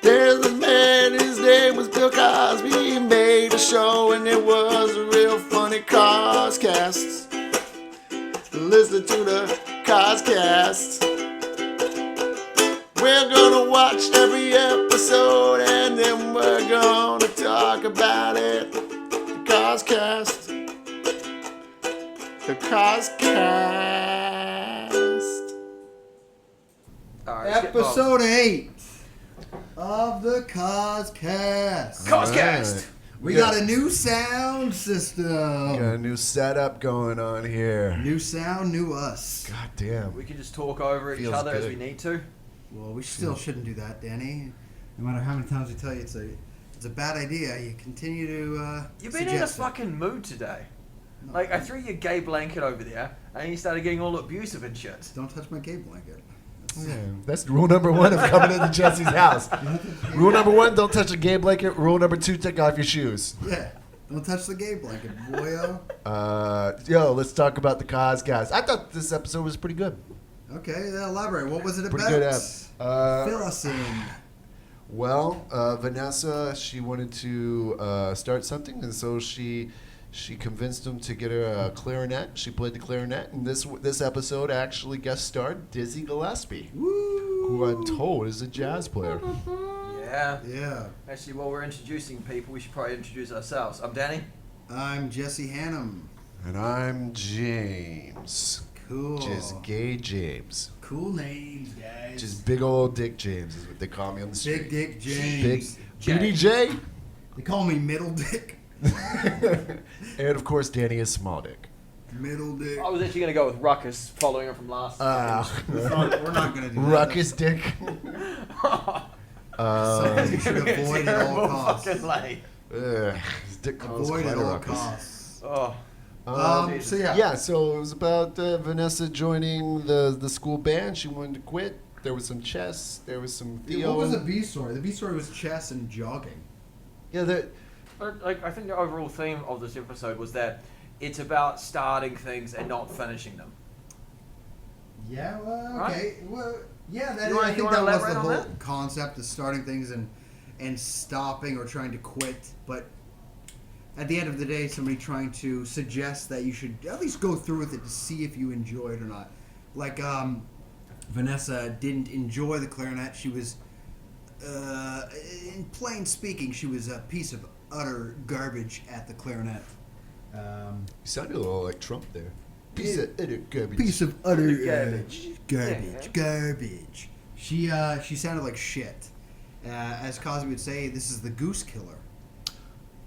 There's a man, his name was Bill Cosby. He made a show and it was a real funny Coscast. Listen to the Coscast. We're gonna watch every episode and then we're gonna talk about it. The Coscast. The Coscast. Episode 8 of the Coscast. Coscast. Right. We got a new sound system. Got a new setup going on here. New sound, new us. God damn. We can just talk over each Feels other as good. we need to. Well, we still shouldn't do that, Danny. No matter how many times we tell you it's a bad idea, you continue to You've been in a fucking mood today. No, Like, I threw your gay blanket over there, and you started getting all abusive and shit. Don't touch my gay blanket. Yeah, that's rule number 1 of coming into Jesse's house. Rule number 1, don't touch a gay blanket. Rule number 2, take off your shoes. Yeah, don't touch the gay blanket, boyo. Yo, let's talk about the Coscast. I thought this episode was pretty good. Okay, elaborate. What was it about? Pretty good app. Fill us in. Well, Vanessa, she wanted to start something, and so she convinced him to get her a clarinet. She played the clarinet, and this episode actually guest starred Dizzy Gillespie, Woo! who I'm told is a jazz player. Yeah. Yeah. Actually, while we're introducing people, we should probably introduce ourselves. I'm Danny. I'm Jessie Hannum. And I'm James. Cool. Just gay James. Cool names, guys. Just big old Dick James is what they call me on the street. Big Dick James. Big BDJ. They call me Middle Dick. And of course, Danny is Small Dick. Middle Dick. I was actually going to go with Ruckus, following it from last. We're not going to do Ruckus Dick. Something you should avoid at all Terrible costs. fucking lay. His dick calls Avoid quite at a all ruckus. costs. Oh. So yeah. Yeah, so it was about Vanessa joining the school band. She wanted to quit. There was some chess. There was some Theo. What was the B story? The B story was chess and jogging. Yeah, Like, I think the overall theme of this episode was that it's about starting things and not finishing them. Yeah, well, Right? okay. Well, yeah, You wanna- I you think wanna that was elaborate the on whole that? concept of starting things and stopping or trying to quit. But at the end of the day, somebody trying to suggest that you should at least go through with it to see if you enjoy it or not. Like, Vanessa didn't enjoy the clarinet. She was, in plain speaking, she was a piece of utter garbage at the clarinet. you sounded a little like Trump there. Piece of utter garbage. Piece of utter Garbage. garbage. She sounded like shit. As Cosby would say, this is the Goose Killer.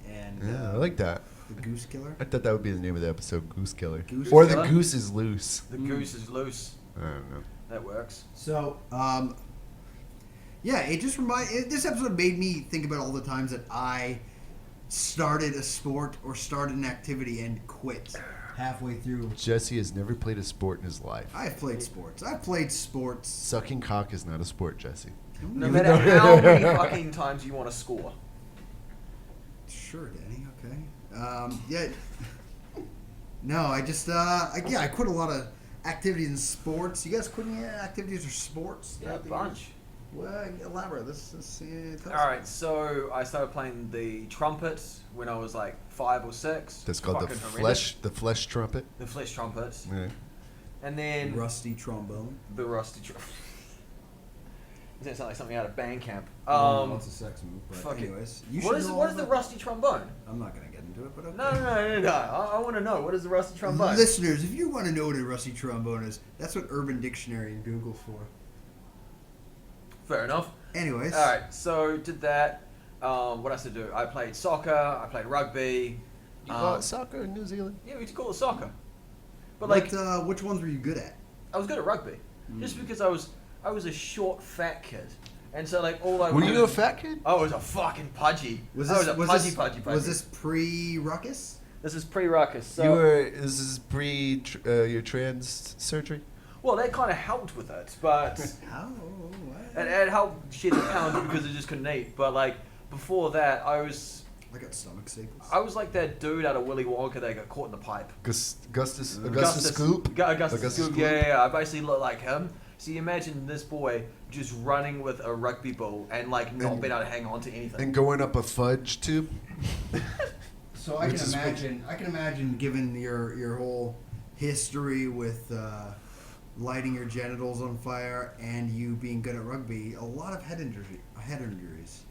And Yeah, I like that. the Goose Killer. I thought that would be the name of the episode, Goose Killer. Goose or Killer? the Goose is loose. The goose is loose. I don't know. That works. So, yeah, it just this episode made me think about all the times that I started a sport or started an activity and quit halfway through. Jesse has never played a sport in his life. I've played sports. I've played sports. Sucking cock is not a sport, Jesse. No matter how many fucking times you want to score. Sure, Danny. Okay. Yeah. No, I just I quit a lot of activities in sports. You guys quit any activities or sports? Yeah, a bunch. Well, elaborate. Let's tell us. Alright, so I started playing the trumpet when I was like 5 or 6. That's called Fucking horrendous. the flesh trumpet. The flesh trumpet. Yeah. And then Rusty trombone. the rusty trumpet. Doesn't that sound like something out of band camp? Lots of sex move. But fuck it. anyways, you What should is know what all is the about- rusty trombone? I'm not gonna get into it, but okay. No. I want to know. What is the rusty trombone? Listeners, if you want to know what a rusty trombone is, that's what Urban Dictionary and Google for. Fair enough. Anyways. Alright, so did that. What else did I do? I played soccer. I played rugby. You call it soccer in New Zealand? Yeah, we used to call it soccer. But What, like, which ones were you good at? I was good at rugby, just because I was a short, fat kid, and so like all I Were wanted- you a fat kid? I was a fucking pudgy. I was a pudgy. Was this pre-ruckus? This is pre-ruckus. So, This is pre your trans surgery? well, that kind of helped with it, but How? it helped shed the pounds because I just couldn't eat. But like before that, I was I got stomach staples. I was like that dude out of Willy Wonka that got caught in the pipe. Augustus Scoop? Augustus Scoop. Augustus Yeah. I basically looked like him. So you imagine this boy just running with a rugby ball and like not being able to hang on to anything. And going up a fudge tube. So I can imagine, given your whole history with lighting your genitals on fire and you being good at rugby, a lot of head injuries.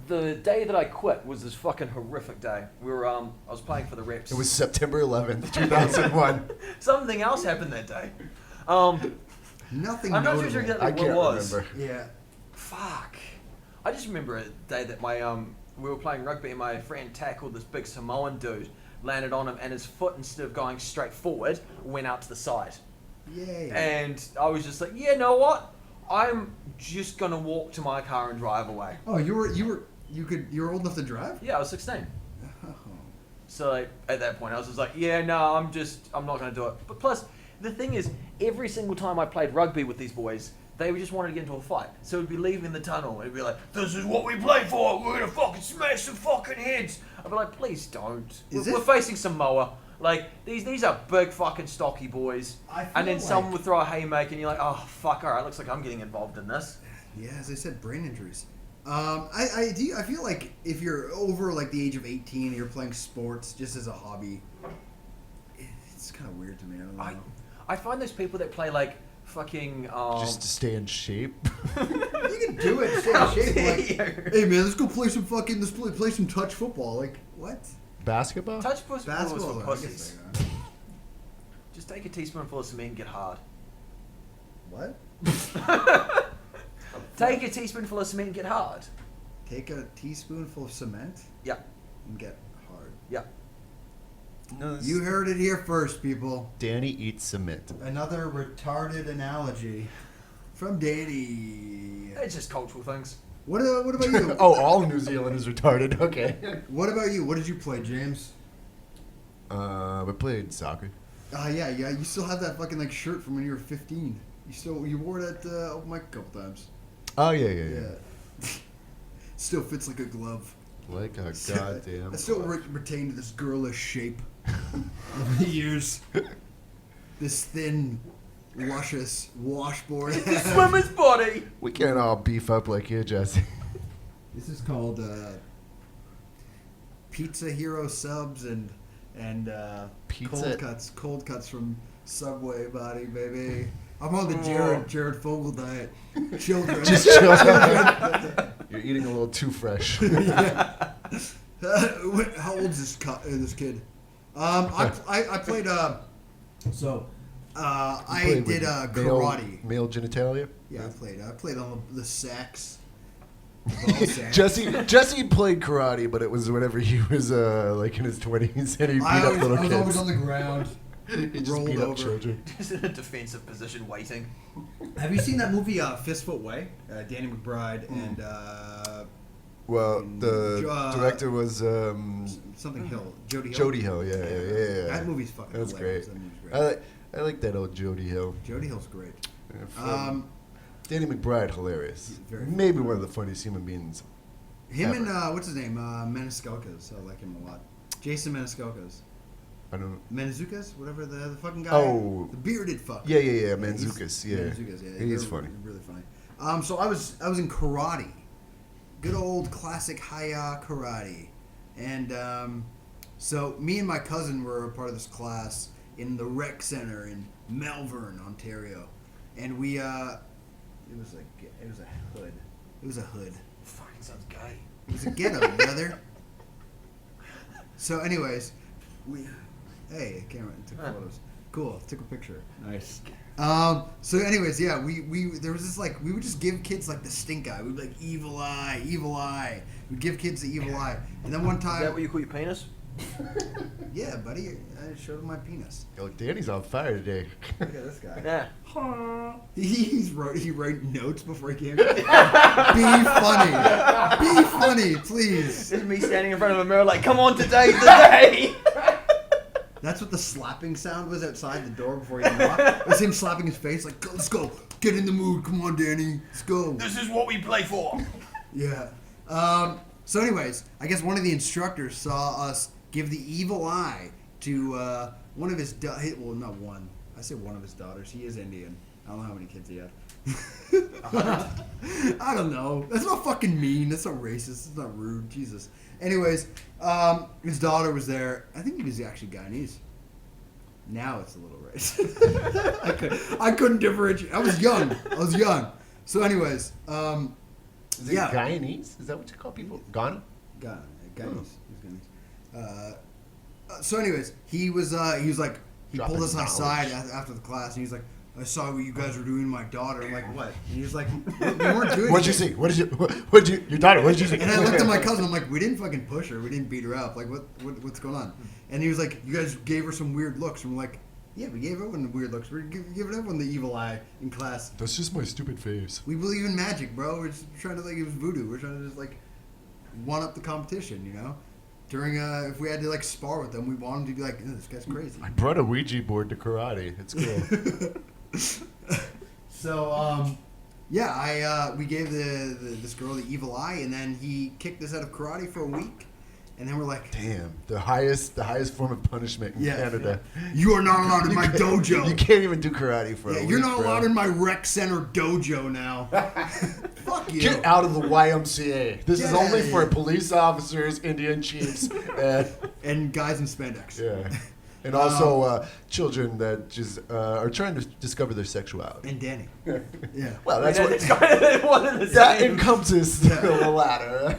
The day that I quit was this fucking horrific day. We were I was playing for the Reps. It was September 11th, 2001. Something else happened that day. Nothing I'm not notable. sure exactly I what can't it was. remember. Yeah. Fuck. I just remember a day that my we were playing rugby and my friend tackled this big Samoan dude, landed on him, and his foot, instead of going straight forward, went out to the side. Yay. And I was just like, yeah, know what? I'm just gonna walk to my car and drive away. Oh, you were old enough to drive? Yeah, I was 16. Oh. So like, at that point, I was just like, yeah, no, I'm not gonna do it. But plus, the thing is, every single time I played rugby with these boys, they just wanted to get into a fight. So we'd be leaving the tunnel, and it'd be like, this is what we play for, we're gonna fucking smash some fucking heads. I'd be like, please don't. We're facing Samoa. Like, these are big fucking stocky boys. And then someone would throw a haymaker, and you're like, oh, fuck, alright, looks like I'm getting involved in this. Yeah, as I said, brain injuries. I feel like if you're over like the age of 18 and you're playing sports just as a hobby, it's kind of weird to me. I don't know. I find those people that play like fucking Just to stay in shape. You can do it, stay in shape. Like, hey man, let's go play some fucking play some touch football. Like what? Basketball? touch football is Basketball. for I guess pussies. they are. Just take a teaspoonful of cement and get hard. What? Take a teaspoonful of cement and get hard. Take a teaspoonful of cement Yeah. and get hard. Yeah. No, You heard it here first, people. Danny eats cement. Another retarded analogy from Danny. It's just cultural things. What about you? Oh, all New Zealand is retarded. Okay. What about you? What did you play, James? We played soccer. Yeah. You still have that fucking like shirt from when you were 15. You wore it at open mic a couple times. Oh yeah. Still fits like a glove. Like a goddamn. I still retained this girlish shape over the years. This thin, luscious washboard. The swimmer's body. We can't all beef up like you, Jesse. This is called Pizza Hero subs and Pizza- cold cuts from Subway, body, baby. I'm on the Jared Fogle diet. Children. Just children. You're eating a little too fresh. Yeah. How old is this kid? I played. I played did with karate. Male genitalia. Yeah, I played on the sax. Ball sax. Jesse played karate, but it was whenever he was like in his 20s, and he beat up little I was kids. always on the ground. He just rolled beat up over. children. Just in a defensive position, waiting. Have you seen that movie Fistfoot Way? Danny McBride and Well, the director was something Hill. Jody Hill. Jody Hill. Yeah. That movie's fucking That's hilarious. great. That movie's great. I like that old Jody Hill. Jody Hill's great. Danny McBride, hilarious. He's very Maybe one of the funniest human beings. Him ever. and what's his name? Maniscalcas. I like him a lot. Jason Maniscalcas. I don't know. Manzukas, whatever the fucking guy. Oh. The bearded fucker. Yeah. He's- Manzukas. Yeah. Manzukas, yeah. He's They're funny. Really funny. So I was in karate. Good old classic Haya karate. And so me and my cousin were a part of this class in the rec center in Melbourne, Ontario. And we it was a hood. It was a hood. Fucking sounds gay. It was a ghetto, brother. So anyways, hey, camera took photos. Cool, took a picture. Nice. So anyways, yeah, we there was this like we would just give kids like the stink eye. We'd be like evil eye. We'd give kids the evil eye. And then one Is time, that what you call your penis? yeah, buddy, I showed him my penis. Yo, Danny's on fire today. Look at this guy. Yeah. He wrote notes before he came. Be funny, please. This is me standing in front of a mirror like, come on, today's the day. That's what the slapping sound was outside the door before he walked. It was him slapping his face like, let's go, get in the mood, come on, Danny, let's go. This is what we play for. Yeah. So anyways, I guess one of the instructors saw us give the evil eye to one of his well, not one. I say one of his daughters. He is Indian. I don't know how many kids he had. I don't know. That's not fucking mean. That's not racist. It's not rude. Jesus. Anyways, his daughter was there. I think he was actually Guyanese. Now it's a little racist. I couldn't differentiate. I was young. So anyways, Is it Guyanese? Is that what you call people? Ghana? Guyanese. He's Guyanese. So anyways, he was like, he Dropping pulled us aside knowledge. after the class, and he's like, I saw what you guys were doing to my daughter. I'm like, what? And he was like, we weren't doing What'd you anything. see? What'd you, your daughter, what'd you see? And I looked at my cousin, I'm like, we didn't fucking push her. We didn't beat her up. Like, what's going on? And he was like, you guys gave her some weird looks. And we're like, yeah, we gave everyone the weird looks. We're giving everyone the evil eye in class. That's just my stupid face. We believe in magic, bro. We're just trying to, like, it was voodoo. We're trying to just, like, one-up the competition, you know? During, if we had to, like, spar with them, we want them to be like, this guy's crazy. I brought a Ouija board to karate. It's cool. So, we gave this girl the evil eye, and then he kicked us out of karate for a week, and then we're like, Damn, the highest form of punishment in Canada. You are not allowed in my dojo. You can't even do karate for a week, you're not bro. allowed in my rec center dojo now. Fuck you. Get out of the YMCA. This is Get only outta for here. police officers, Indian chiefs, And guys in spandex. yeah. And also children that just are trying to discover their sexuality. And Danny. Yeah. Well, I that's mean, what it's kind of one of the that same. encompasses the latter.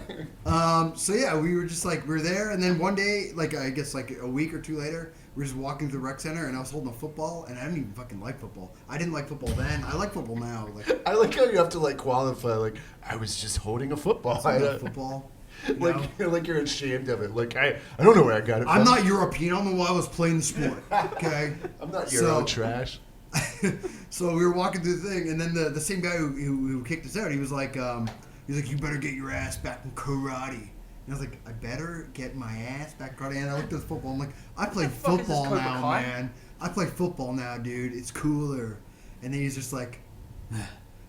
So yeah, we were just like, we were there, and then one day, like, I guess like a week or two later, we were just walking through the rec center, and I was holding a football, and I didn't even fucking like football. I didn't like football then. I like football now. Like, I like how you have to like qualify. Like I was just holding a football. I like football. You know? Like you're ashamed of it. Like I don't know where I got it from. I'm not European. I don't know why I was playing the sport. Okay. I'm not Euro trash. So we were walking through the thing, and then the same guy who kicked us out, he was like, you better get your ass back in karate. And I was like, I better get my ass back in karate. And I looked at the football. I'm like, I play fuck is this, football Cobra now, Kai? man. I play football now, dude. It's cooler. And then he's just like,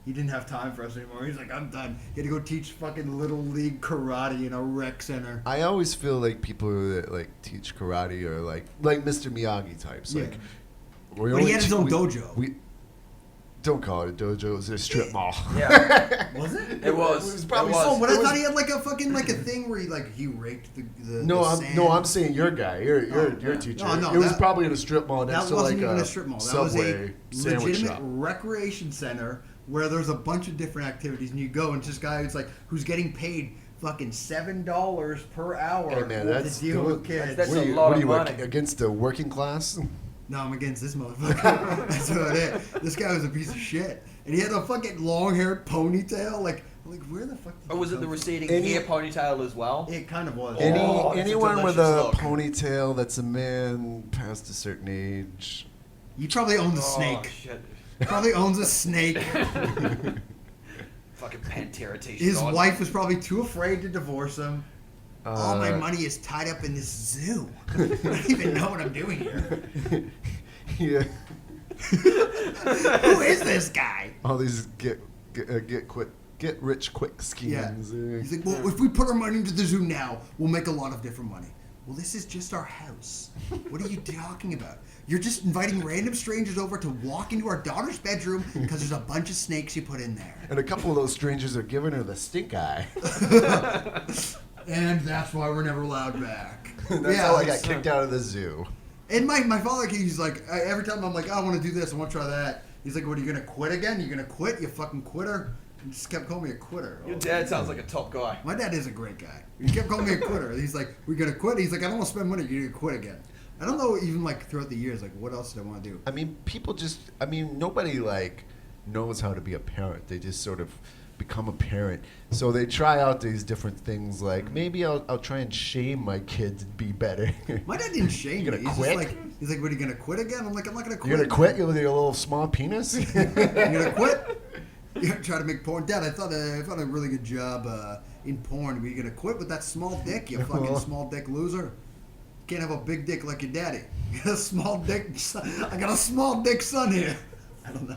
he didn't have time for us anymore. He's like, I'm done. He had to go teach fucking little league karate in a rec center. I always feel like people that like teach karate are like Mr. Miyagi types. Yeah. Like, But he had his own dojo. We don't call it a dojo. It was a strip mall. Yeah. Was it? It was. It was probably It was. Oh, but It I was- thought he had like a fucking like a thing where he raked the No, sand. I'm saying your guy, your yeah. teacher. No, it was that- probably in a strip mall next That to wasn't like even a a strip mall. That was Subway a sandwich legitimate shop. recreation center where there's a bunch of different activities, and you go, and this guy who's getting paid fucking $7 per hour Hey man, that's to deal with kids. That's what a are you, lot what are of you money. against the working class? No, I'm against this motherfucker. That's what it is. This guy was a piece of shit, and he had a fucking long-haired ponytail. Like where the fuck? Did Or was he it the come receding Any- hair ponytail as well? from? It kind of was. Oh, that's a Anyone with delicious a look. ponytail that's a man past a certain age. He probably owns a Oh, snake. shit. Probably owns a snake. Fucking Pantera t-shirt. His on. wife was probably too afraid to divorce him. All my Uh, money is tied up in this zoo. I don't even know what I'm doing here. Yeah. Who is this guy? All these get rich quick Yeah. schemes. He's like, well, if we put our money into the zoo now, we'll make a lot of different money. Well, this is just our house. What are you talking about? You're just inviting random strangers over to walk into our daughter's bedroom because there's a bunch of snakes you put in there. And a couple of those strangers are giving her the stink eye. And that's why we're never allowed back. That's how I got kicked out of the zoo. And my father, he's like, every time I'm like, I want to do this, I want to try that. He's like, what, are you going to quit again? You going to quit? You fucking quitter? He just kept calling me a quitter. Your dad sounds like a top guy. My dad is a great guy. He kept calling me a quitter. He's like, we're going to quit? He's like, I don't want to spend money. You're going to quit again. I don't know, even like throughout the years, like what else did I want to do? I mean, nobody like knows how to be a parent. They just sort of become a parent. So they try out these different things like, maybe I'll try and shame my kids and be better. My dad didn't shame You me. gonna He's quit? just like, he's like, what, are you going to quit again? I'm like, I'm not going to quit. You're going to quit with your little small penis? You're going to quit? You're going to try to make porn? Dad, I thought a really good job in porn. Were you going to quit with that small dick, you fucking small dick loser? Can't have a big dick like your daddy. You got a small dick son. I got a small dick son here. I don't know.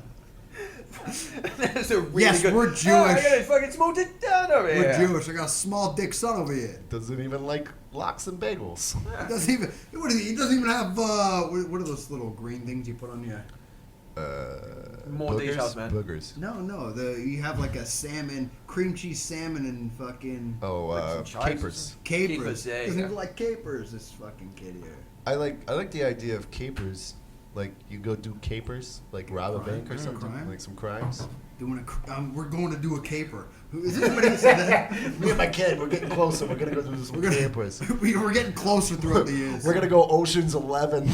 That's a really Yes, good. we're Oh, I Jewish. got a fucking small dick down over We're here. Jewish. I got a small dick son over here. Doesn't even like lox and bagels. He doesn't even have what are those little green things you put on your More boogers? details, man. Boogers. No. You have like a salmon, cream cheese salmon, and fucking Oh, some chives or capers. capers. yeah, Doesn't yeah. even like capers. This fucking kid here. I like the idea of capers. Like you go do capers, like rob a bank or Crime? something, Crime? like some crimes. We're going to do a caper. Is anybody who said that? Me and my kid, we're getting closer. We're gonna go do some capers. We're getting closer throughout the years. We're gonna go Ocean's 11.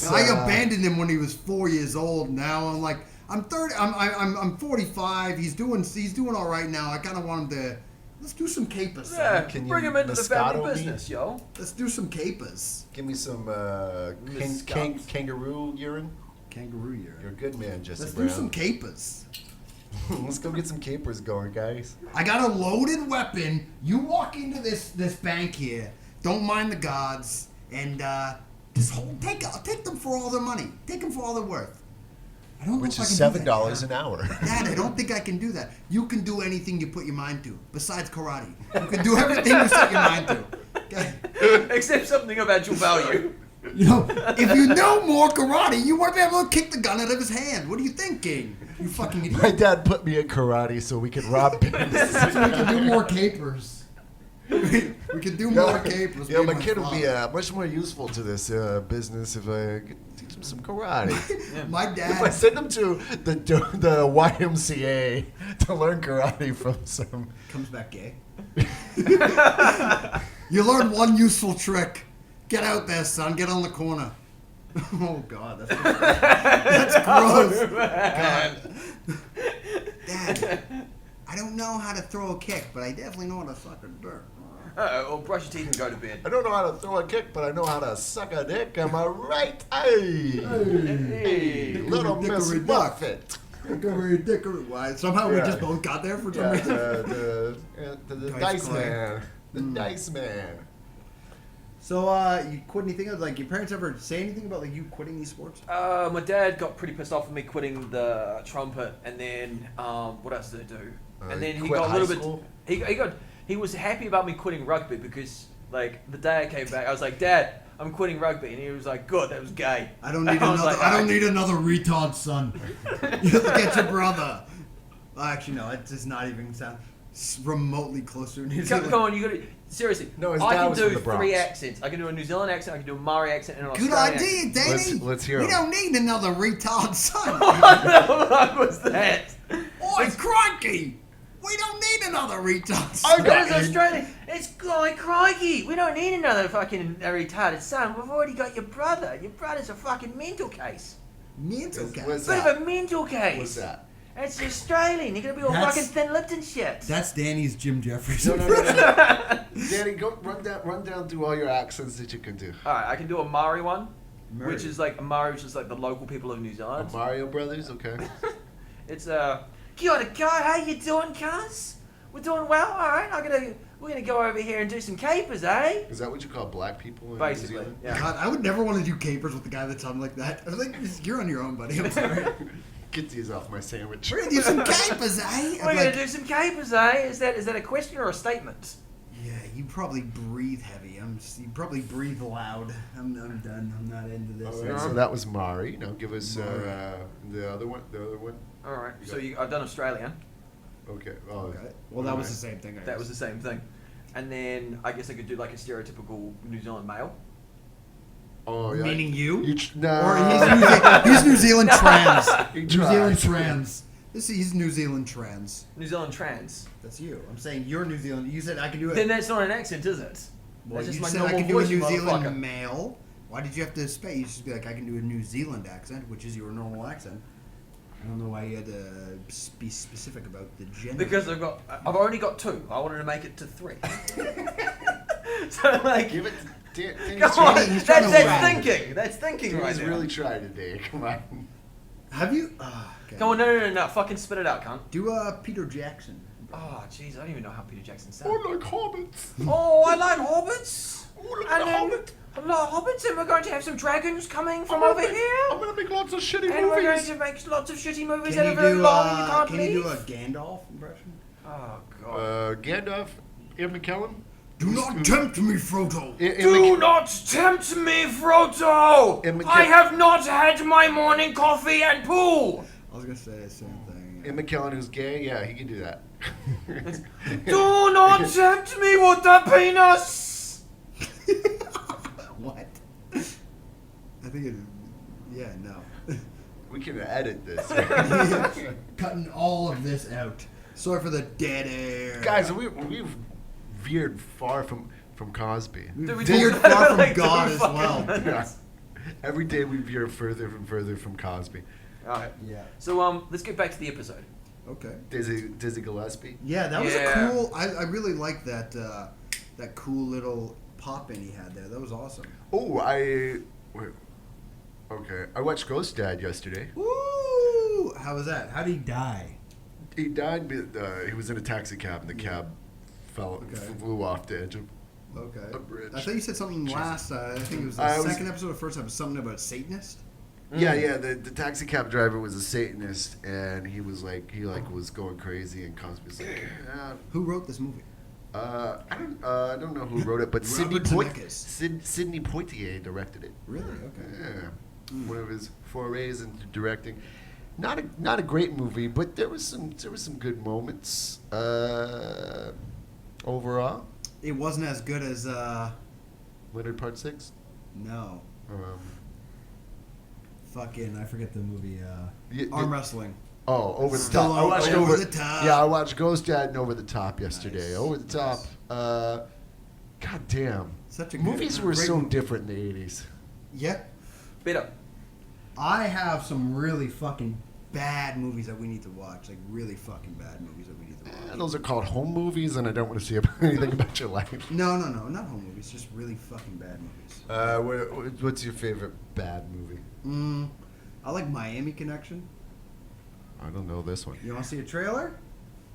I abandoned him when he was 4 years old. Now I'm like, I'm 30. I'm 45. He's doing all right now. I kind of want him to. Let's do some capers. Yeah, Can you bring him into the family Moscato me? business, yo. Let's do some capers. Give me some Scouts. kangaroo urine. Kangaroo year. You're a good man, Jesse Let's Brown. do some capers. Let's go get some capers going, guys. I got a loaded weapon. You walk into this bank here. Don't mind the guards, and just take them for all their money. Take them for all they're worth. I don't know Which if is I can do that. $7 an hour. Dad, I don't think I can do that. You can do anything you put your mind to, besides karate. You can do everything you set your mind to. Okay? Except something about your value. You know, if you know more karate, you won't be able to kick the gun out of his hand. What are you thinking? You fucking idiot. My dad put me in karate so we could rob banks. So we can do more capers. We can do more capers. Yeah, me my and kid will be father. much more useful to this business if I could teach him some karate. My If I dad. send him to the YMCA to learn karate from some. Comes back gay. You learn one useful trick. Get out there, son. Get on the corner. Oh God, that's gross. God. Dad, I don't know how to throw a kick, but I definitely know how to suck a dick. Or brush your teeth and go to bed. I don't know how to throw a kick, but I know how to suck a dick. Am I right? Hey, Hey. little Miss Dickory duck. Muffet. Dickory. Why? Somehow we Yeah. just both got there for some Yeah, reason. the Dice dice Clay. man. The dice man. So, you quit anything? Like, your parents ever say anything about like you quitting these sports? My dad got pretty pissed off with me quitting the trumpet, and then what else did I do? And then he quit got a high little school? bit. He was happy about me quitting rugby because like the day I came back, I was like, Dad, I'm quitting rugby, and he was like, Good, that was gay. I don't need And I was another. like, I don't "Alright." need another retard son. You look at your brother. Well, actually, no. It does not even sound remotely closer to New Come, Zealand. come on, you gotta seriously. No, his I dad can was do from the Bronx. 3 accents. I can do a New Zealand accent, I can do a Maori accent, and an Good Australian idea, Danny. Let's hear We 'em. don't need another retard son. What the fuck was that? Oi, crikey! We don't need another retard son. I got That is it. Australian. It's like crikey. We don't need another fucking retarded son. We've already got your brother. Your brother's a fucking mental case. Mental What's guy. that? Bit of a mental case. What's that? It's Australian. You're gonna be all That's- fucking thin-lipped and shit. That's Danny's Jim Jeffries. No. Danny, go run down through all your accents that you can do. All right, I can do a Maori one, Maori. which is like the local people of New Oh, Zealand. Mario Brothers, okay. It's kia ora koutou, how you doing, cuz? We're doing well. All right, we're gonna go over here and do some capers, eh? Is that what you call black people in Basically, New Zealand? yeah. God, I would never want to do capers with the guy that sounded like that. I was like, you're on your own, buddy. I'm sorry. Get these off my sandwich. We're gonna do some capers, eh? We're gonna do some capers, eh? Is that a question or a statement? Yeah, you probably breathe heavy. You probably breathe loud. I'm done. I'm not into this. All right, so that was Mari. Now give us Mari. the other one. All right. You So got- I've done Australian. Okay. Oh, Okay. Well, that was the same thing. I That guess. was the same thing. And then I guess I could do like a stereotypical New Zealand male. oh yeah. Meaning you? No. Or he's New Zealand trans. He New Zealand tried. trans. He's New Zealand trans. New Zealand trans. That's you. I'm saying you're New Zealand. You said I can do it. Then that's not an accent, is it? Well, That's just you my said I normal can do a voice, New you Zealand motherfucker. male. Why did you have to space? You just be like, I can do a New Zealand accent, which is your normal accent. I don't know why you had to be specific about the gender. Because I've already got 2. I wanted to make it to 3. So like, Give it. come on, he's trying to that's whack. thinking. That's thinking right He's there. really tried today. Come on. Have you? Okay. Come on, no, fucking spit it out, cunt. Do Peter Jackson. Oh, jeez, I don't even know how Peter Jackson sounds. like hobbits. Oh, I like hobbits. Oh, look And at the then hobbit. I like hobbits, and we're going to have some dragons coming from over here. I'm gonna make lots of shitty And we're going movies. to make lots of shitty movies Can that you are very do? long and you can't Can leave. you do a Gandalf impression? Oh, God. Gandalf, Ian McKellen. Do not tempt me, Frodo. Do not tempt me, Frodo! I have not had my morning coffee and poo! I was gonna say the same thing. Ian McKellen, who's gay, yeah, he can do that. Do not tempt me with the penis! What? I think it. Yeah, no. We can edit this. Cutting all of this out. Sorry for the dead air. Guys, we've veered far from Cosby. We veered far from like God 2 as fucking well. minutes. Every day we veer further from Cosby. Alright. Yeah. So, let's get back to the episode. Okay. Dizzy Gillespie. Yeah, that was Yeah. a cool. I really liked that that cool little pop in he had there. That was awesome. Oh, okay. I watched Ghost Dad yesterday. Woo! How was that? How did he die? He died. He was in a taxi cab, and the cab flew off the edge of Okay. a bridge. I thought you said something last. I think it was the second episode or first episode. Something about a Satanist. Yeah. The taxi cab driver was a Satanist, and he was was going crazy, and Cosby's like, Who wrote this movie? I don't know who wrote it, but Robert Sidney Poitier directed it. Really? Okay. Yeah, one of his forays into directing. Not a great movie, but there was some good moments. Overall, It wasn't as good as Leonard Part 6. no. Fucking, I forget the movie. Arm wrestling. Oh, Over the Still Top. I watched Over the Top. Yeah, I watched Ghost Dad and Over the Top yesterday. Nice. Over the Top. God damn. Such a good, Movies were great so movie. different in the 80s. Yeah. Better. I have some really fucking bad movies that we need to watch. Like really fucking bad movies that we need to watch. Those are called home movies, and I don't want to see anything about your life. No, not home movies. Just really fucking bad movies. What's your favorite bad movie? I like Miami Connection. I don't know this one. You want to see a trailer?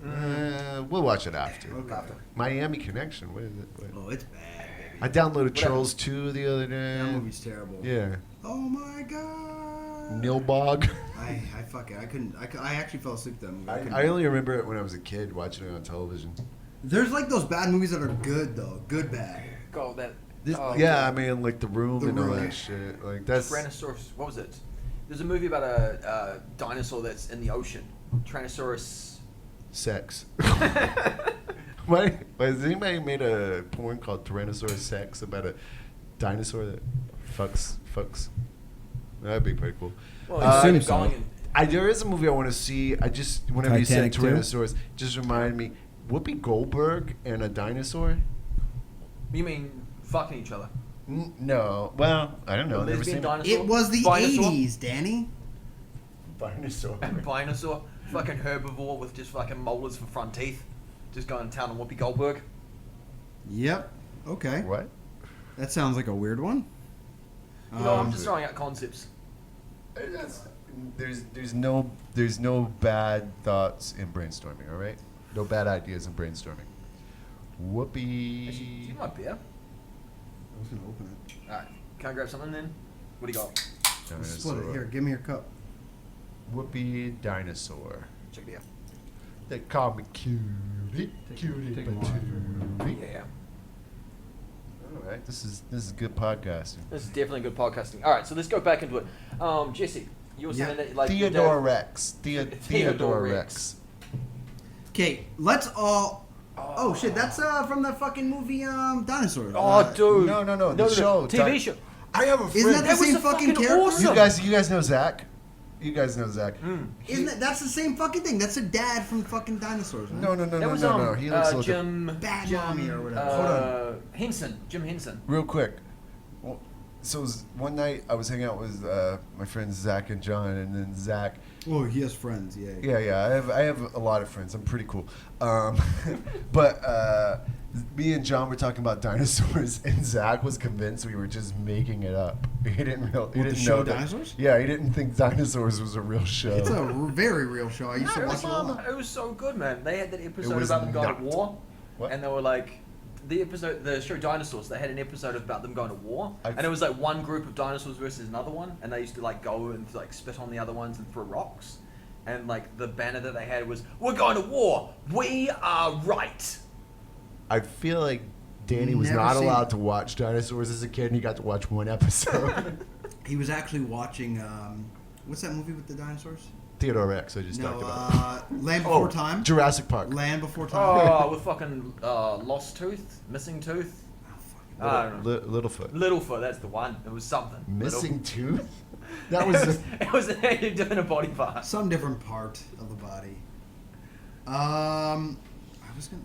We'll watch it after. Okay. Miami Connection. What is it? Oh, it's bad, baby. I downloaded Trolls 2 the other day. That movie's terrible. Yeah. Oh my god. Nilbog. I fucking I couldn't. I actually fell asleep to that movie. couldn't- I only remember it when I was a kid watching it on television. There's like those bad movies that are good though. Good bad. God, that. Yeah, I mean, like The Room The and all Room. that shit. Like that's. Tyrannosaurus. What was it? There's a movie about a dinosaur that's in the ocean. Tyrannosaurus. Sex. Why has anybody made a porn called Tyrannosaurus Sex about a dinosaur that fucks? That'd be pretty cool. Well, assume it's so. going There is a movie I want to see. Whenever you said Titanic 2? Tyrannosaurus, just remind me, Whoopi Goldberg and a dinosaur? You mean fucking each other? No. Well, I don't know. A Never lesbian seen dinosaur? It was the Dinosaur? 80s, Danny. Dinosaur. Dinosaur. Fucking herbivore with just fucking molars for front teeth. Just going to town on Whoopi Goldberg. Yep. Okay. What? That sounds like a weird one. You know, I'm just throwing out concepts. There's no bad thoughts in brainstorming. All right, no bad ideas in brainstorming. Whoopee. Actually, do you want beer? I was gonna open it. Alright. Can I grab something then? What do you got? Split it. Here, give me your cup. Whoopee dinosaur. Check it out. They call me cutie, cutie take a while patootie. Yeah. All right, this is good podcasting. This is definitely good podcasting. Alright, so let's go back into it. Jesse, you were saying that like your dad- Theodore Rex. Theodore Theodore Rex. Rex. Okay, let's all. Oh shit, that's from that fucking movie, Dinosaurs. Oh, dude. No, the show. TV show. I have a friend. Isn't that the That was same a fucking fucking character? awesome- You guys know Zach? You guys know Zach. Isn't that's the same fucking thing? That's a dad from fucking Dinosaurs. Right? No. That was He looks a little Jim Bad Mommy or whatever. Hold Henson. Jim Henson. Real quick. So one night I was hanging out with my friends Zach and John, and then Zach. Oh, he has friends. Yeah. Yeah. I have a lot of friends. I'm pretty cool. But me and John were talking about dinosaurs, and Zach was convinced we were just making it up. He didn't he didn't the show know that- Dinosaurs? Yeah, he didn't think dinosaurs was a real show. It's a very real show. I used to watch it a lot. It was so good, man. They had that episode was about them going not. to war, What? and they were like, the show Dinosaurs. They had an episode about them going to war, I've- and it was like one group of dinosaurs versus another one, and they used to like go and like spit on the other ones and throw rocks, and like the banner that they had was, "We're going to war. We are right." I feel like Danny was Never not seen allowed it. to watch dinosaurs as a kid, and he got to watch one episode. He was actually watching. What's that movie with the dinosaurs? Theodore Rex, I just talked about. Land Before Time. Jurassic Park. Land Before Time. Oh, with fucking lost tooth, missing tooth. I don't know. Littlefoot. Littlefoot, that's the one. It was something. Missing Little. tooth? That was. It was doing a body part. Some different part of the body. I was gonna.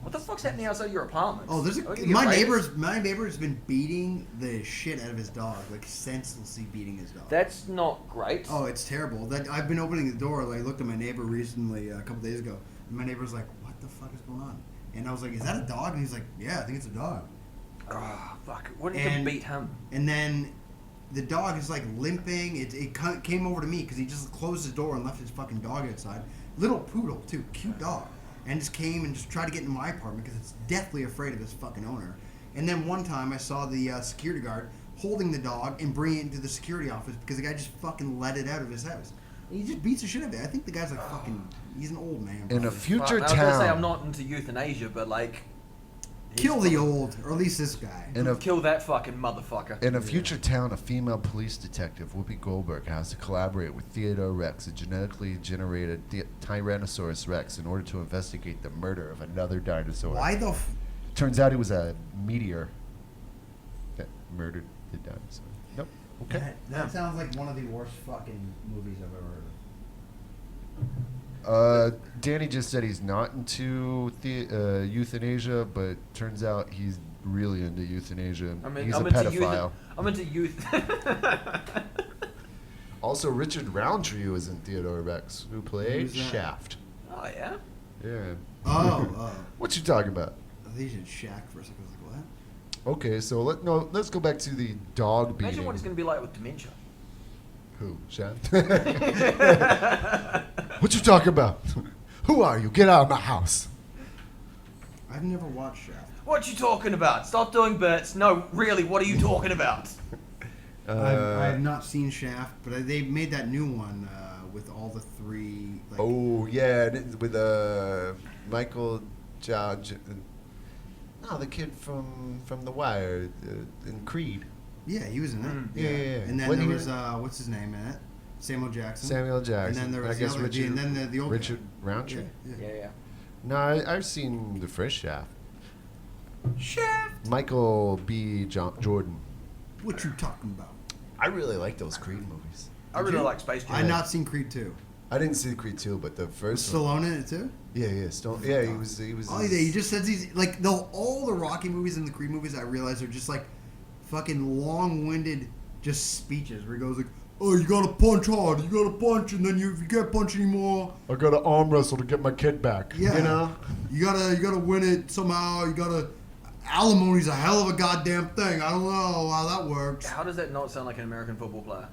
What the fuck's happening outside your apartment? Oh, there's Are a you my raiders? neighbor's been beating the shit out of his dog, like senselessly beating his dog. That's not great. Oh, it's terrible. That I've been opening the door. Like, I looked at my neighbor recently a couple days ago, and my neighbor's like, "What the fuck is going on?" And I was like, "Is that a dog?" And he's like, "Yeah, I think it's a dog." Oh, fuck. What did you And- beat him? And then the dog is like limping. It came over to me because he just closed his door and left his fucking dog outside. Little poodle too, cute dog, and just came and just tried to get into my apartment because it's deathly afraid of his fucking owner. And then one time I saw the security guard holding the dog and bringing it into the security office because the guy just fucking let it out of his house. And he just beats the shit out of it. I think the guy's like fucking. He's an old man. In a probably. future I was gonna say I'm town. not into euthanasia, but like, Kill the old, or at least this guy. In a kill that fucking motherfucker. In a future town, a female police detective, Whoopi Goldberg, has to collaborate with Theodore Rex, a genetically generated Tyrannosaurus Rex, in order to investigate the murder of another dinosaur. Why the? Turns out it was a meteor that murdered the dinosaur. Nope. Okay. That sounds like one of the worst fucking movies I've ever heard of. Danny just said he's not into euthanasia, but turns out he's really into euthanasia. I mean, he's I'm a into pedophile. I'm into youth. Also, Richard Roundtree was in Theodore Rex, who played Who's that? Shaft. Oh yeah. Yeah. Oh. What you talking about? I think you said Shaq for a second. I was like, what? Okay, so let's go back to the dog beating. Imagine what it's gonna be like with dementia. Who? Shaft? What you talking about? Who are you? Get out of my house. I've never watched Shaft. What you talking about? Stop doing bits. No, really, what are you talking about? I have not seen Shaft, but they made that new one with all the three. Like, Oh yeah, and with Michael no, the kid from The Wire in Creed. yeah, he was in it. Yeah. And then When there he was what's his name in it? Samuel Jackson. Samuel Jackson. And then there I was guess the other, Richard, and then the old Richard guy. Roundtree. Yeah. No, I've seen the first Shaft. Shaft. Michael B. Jordan. What you talking about? I really like those Creed movies. I really like Space Jam. I've not seen Creed 2. I didn't see Creed 2, but the first one. Stallone in it too? Yeah, Stone. Yeah, he was. Oh yeah, he just says he's like all the Rocky movies and the Creed movies. I realize are just like fucking long-winded, just speeches where he goes like, "Oh, you gotta punch hard, you gotta punch, and then if you can't punch anymore, I got to arm wrestle to get my kid back. yeah, You know. you gotta win it somehow. You gotta alimony's a hell of a goddamn thing. I don't know how that works. How does that not sound like an American football player?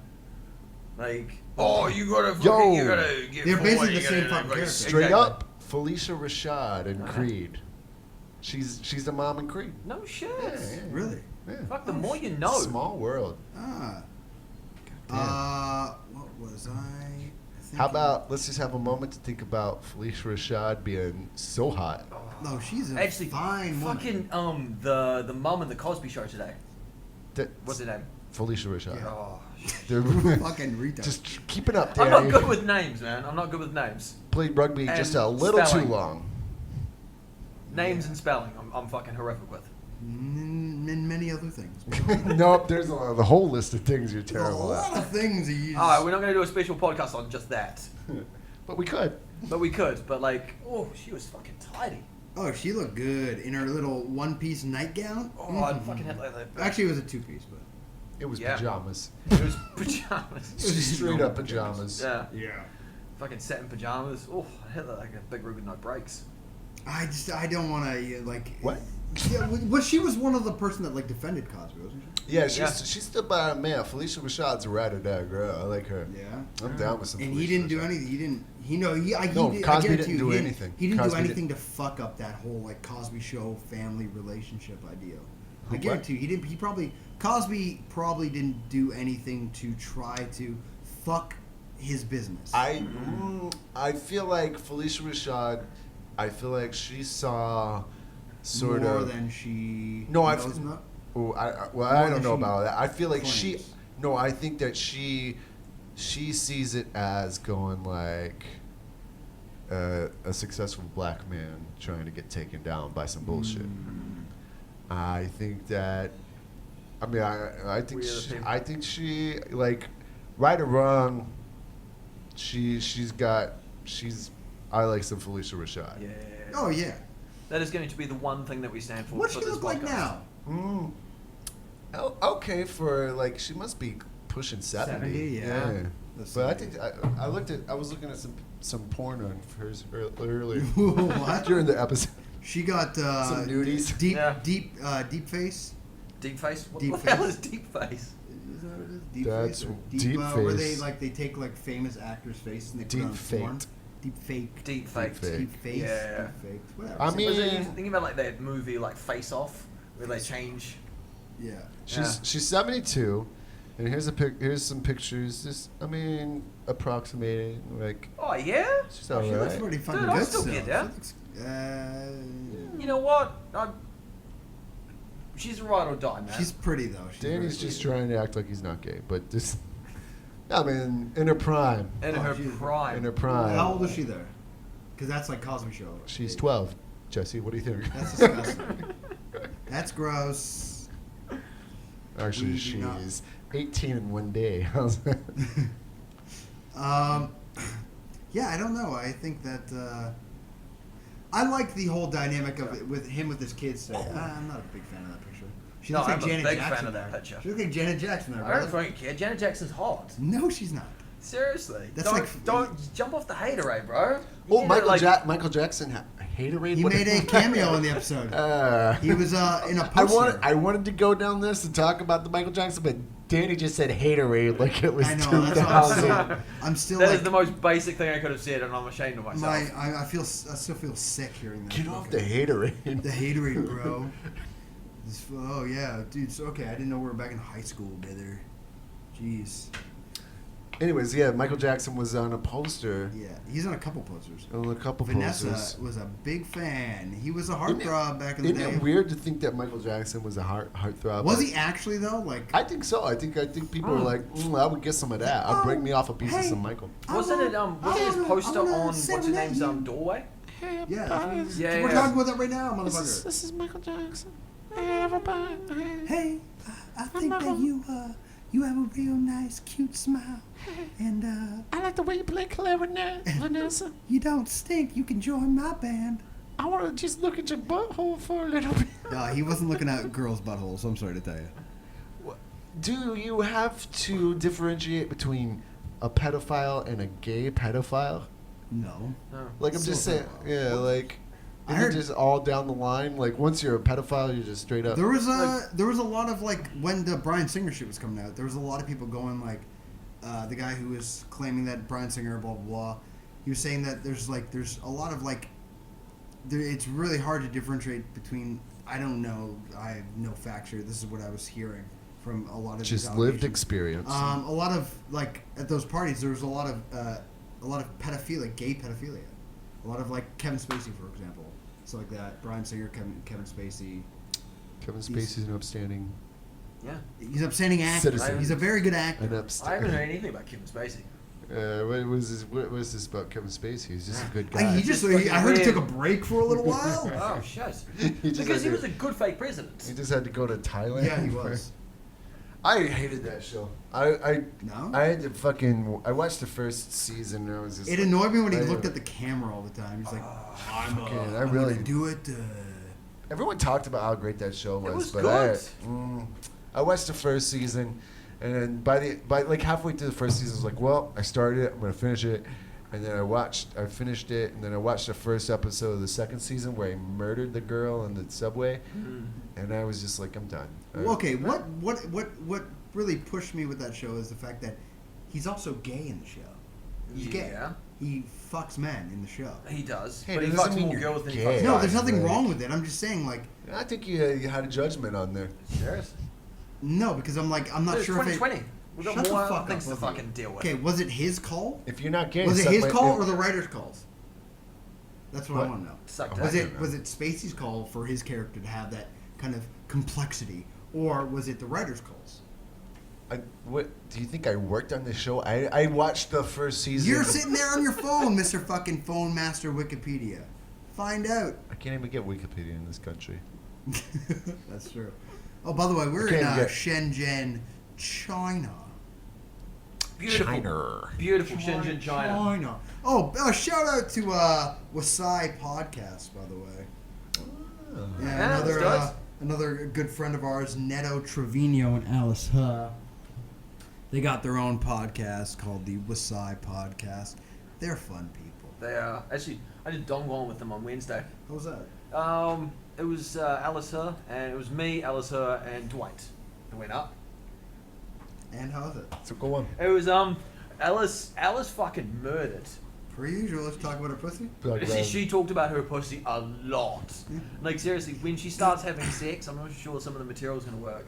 Like, oh, you gotta Yo. you gotta get They're basically forward, the you same gotta- fucking character. Straight Exactly. up, Felicia Rashad in Creed. She's the mom in Creed. No shit. Yeah. Really? Yeah. Fuck, the more you know. Small world. Ah. What was I? Thinking? How about let's just have a moment to think about Felicia Rashad being so hot. No, she's a Actually, fine woman. fucking the mum in the Cosby Show today. That- What's her name? Felicia Rashad. Yeah. Oh, They're fucking retard. just keeping up, I'm Danny. not good with names, man. I'm not good with names. Played rugby And just a little spelling. too long. Names and spelling, I'm fucking horrific with. and many other things. Nope, there's the whole list of things you're There's a terrible lot at. of things he uses. All right, we're not gonna do a special podcast on just that, But we could. but we could. But like, oh, she was fucking tidy. Oh, she looked good in her little one-piece nightgown. Oh, I fucking had like that. Actually, it was a two-piece, but It was Yeah. pajamas. It was pajamas. Straight up pajamas. Yeah, yeah. fucking satin pajamas. Oh, I had like a big rig with no brakes. I don't want to like. What? Yeah, well, she was one of the person that like defended Cosby, wasn't Yeah, she's Yeah. she's still by a man. Felicia Rashad's a ride or die girl. I like her. she? Yeah. I'm down with some. And Felicia he didn't do Rashad. anything. He didn't. No, did, Cosby I guarantee didn't you, do he anything. He didn't Cosby do anything to fuck up that whole like Cosby Show family relationship idea. Who, I guarantee you, he didn't. He probably Cosby probably didn't do anything to try to fuck his business. I feel like Felicia Rashad. I feel like she saw sort more of. than she No, knows about? Oh, I More don't than know she about that. I feel like claims. No, I think that she sees it as going like a successful black man trying to get taken down by some bullshit. I think that. I mean, I think We are the people. I think she like, right or wrong. I like some Felicia Rashad. Yeah. Oh yeah. That is going to be the one thing that we stand for. What's for she this look like podcast. now? Okay, for like she must be pushing 70. 70, yeah. That's But I 70. think I was looking at some porn on hers earlier What? during the episode. She got Some nudies. deep face. Deep face? What Deep the hell face. is deep face? Is that what it is? Deep That's face or deep where they face. like they take like famous actors' faces and they Deep put it on porn. faked. Deep fake. Deep fake. fake. Deep face. Yeah. Deep faked. Whatever. I Was it, you mean- thinking about like that movie like Face Off, where they change. yeah. She's 72, and here's some pictures. Just approximating like Oh yeah. she's She all looks right. pretty fucking Dude, I'll good still still. get that. She looks, You know what? She's a ride or die, man. she's pretty though. She's Danny's very just pretty. trying to act like he's not gay, but just in her prime. in Oh, her she's- prime. In her prime. How old is she there? Because that's like Cosby Show. She's 12. Jesse, what do you think? That's disgusting. That's gross. Actually, We do not- she's 18 in one day. How's that? Yeah, I don't know. I think that I like the whole dynamic of it with him with his kids today. I'm not a big fan of that picture. She No, looks like I'm a Janet big Jackson fan of that there. picture. She looks like Janet Jackson there. I don't brother. fucking care. Janet Jackson's hot. No, she's not. Seriously. That's don't, like- don't jump off the haterade, bro. Oh, You Michael, know, Michael Jackson haterade. He What- made a cameo in the episode. He was in a poster. I wanted to go down this and talk about the Michael Jackson, but Danny just said haterade like it was I know. That's what 2000. I'm still That like is the most basic thing I could have said, and I'm ashamed of myself. I still feel sick hearing that. Get off the Okay. haterade. The haterade, bro. Oh yeah, dude. So, okay, I didn't know we were back in high school, brother. Jeez. Anyways, yeah, Michael Jackson was on a poster. Yeah, he's on a couple posters. On a couple Vanessa posters. was a big fan. He was a Isn't it- heartthrob back in the Isn't day. it weird to think that Michael Jackson was a heartthrob? Was he actually though? Like, I think so. I think people are like, I would get some of that. I'll bring me off a piece of hey. some Michael. Wasn't it wasn't his poster on what's his name's doorway? yeah, Yeah, we're yeah. talking about that right now, motherfucker. This is Michael Jackson. Hey, I think that you have a real nice, cute smile, and I like the way you play clarinet, Vanessa. you don't stink. You can join my band. I want to just look at your butthole for a little bit. He wasn't looking at girls' buttholes. I'm sorry to tell you. Do you have to differentiate between a pedophile and a gay pedophile? No. No. Like I'm So just saying, pedophile. yeah, like I is it heard- just all down the line? Like once you're a pedophile, you're just straight up. There was a lot of like when the Bryan Singer shit was coming out. There was a lot of people going like, the guy who was claiming that Bryan Singer blah blah blah. He was saying that there's a lot of like, it's really hard to differentiate between. I don't know. I have no facts here. This is what I was hearing from a lot of these just lived allegations. experience. A lot of like at those parties, there was a lot of pedophilia, gay pedophilia. A lot of like Kevin Spacey, for example, stuff like that. Bryan Singer, Kevin Spacey. Kevin Spacey's an upstanding. Yeah. He's an upstanding actor. Citizen. He's a very good An actor. I haven't upstanding. heard anything about Kevin Spacey. What was this about Kevin Spacey? He's just a good I, guy. he just, Just I heard he fucking took a break for a little while. Oh shit! He just Because he had was to- a good fake president. He just had to go to Thailand. Yeah, he was. I hated that show. I No? had to fucking. I watched the first season and I was just. It like, annoyed me when he I- looked at the camera all the time. He's like, I'm fucking- I I'm really- gonna do it. Everyone talked about how great that show was, was but good. I watched the first season, and then by like halfway through the first season, I was like, well, I started it, I'm gonna finish it, and then I finished it, and then I watched the first episode of the second season where he murdered the girl in the subway, and I was just like, I'm done. Well, okay, what really pushed me with that show is the fact that he's also gay in the show. He's gay. Yeah. He fucks men in the show. He does, Hey, but he that doesn't fucks mean more you're girls than he gay. fucks No, guys. there's nothing right. wrong with it. I'm just saying, like, I think you had a judgment on there. Seriously? no, because I'm not Dude, sure if it. 2020. We've got Shut the more fuck things up, to both of fucking deal with. Okay, was it his call? If you're not gay, Was it suck his my- call if- or the writer's calls? That's what I want to know. Sucked Was up. it Spacey's call for his character to have that kind of complexity, or was it the writer's calls? What do you think I worked on this show? I watched the first season. You're sitting there on your phone, Mr. fucking Phone Master Wikipedia. Find out. I can't even get Wikipedia in this country. That's true. Oh, by the way, we're in Shenzhen, China. Beautiful. Beautiful Shenzhen, China. Oh, shout out to Wasai Podcast, by the way. Oh. Yeah, another good friend of ours, Neto Trevino and Alice Huh. They got their own podcast called the Wasai Podcast. They're fun people. They are. Actually, I did Dongwon with them on Wednesday. How was that? It was Alice Her, and it was me, Alice Her, and Dwight. It went up. And how was it? So go on. It was Alice fucking murdered. Per usual, let's talk about her pussy. She talked about her pussy a lot. Yeah. Like seriously, when she starts having sex, I'm not sure some of the material's gonna work.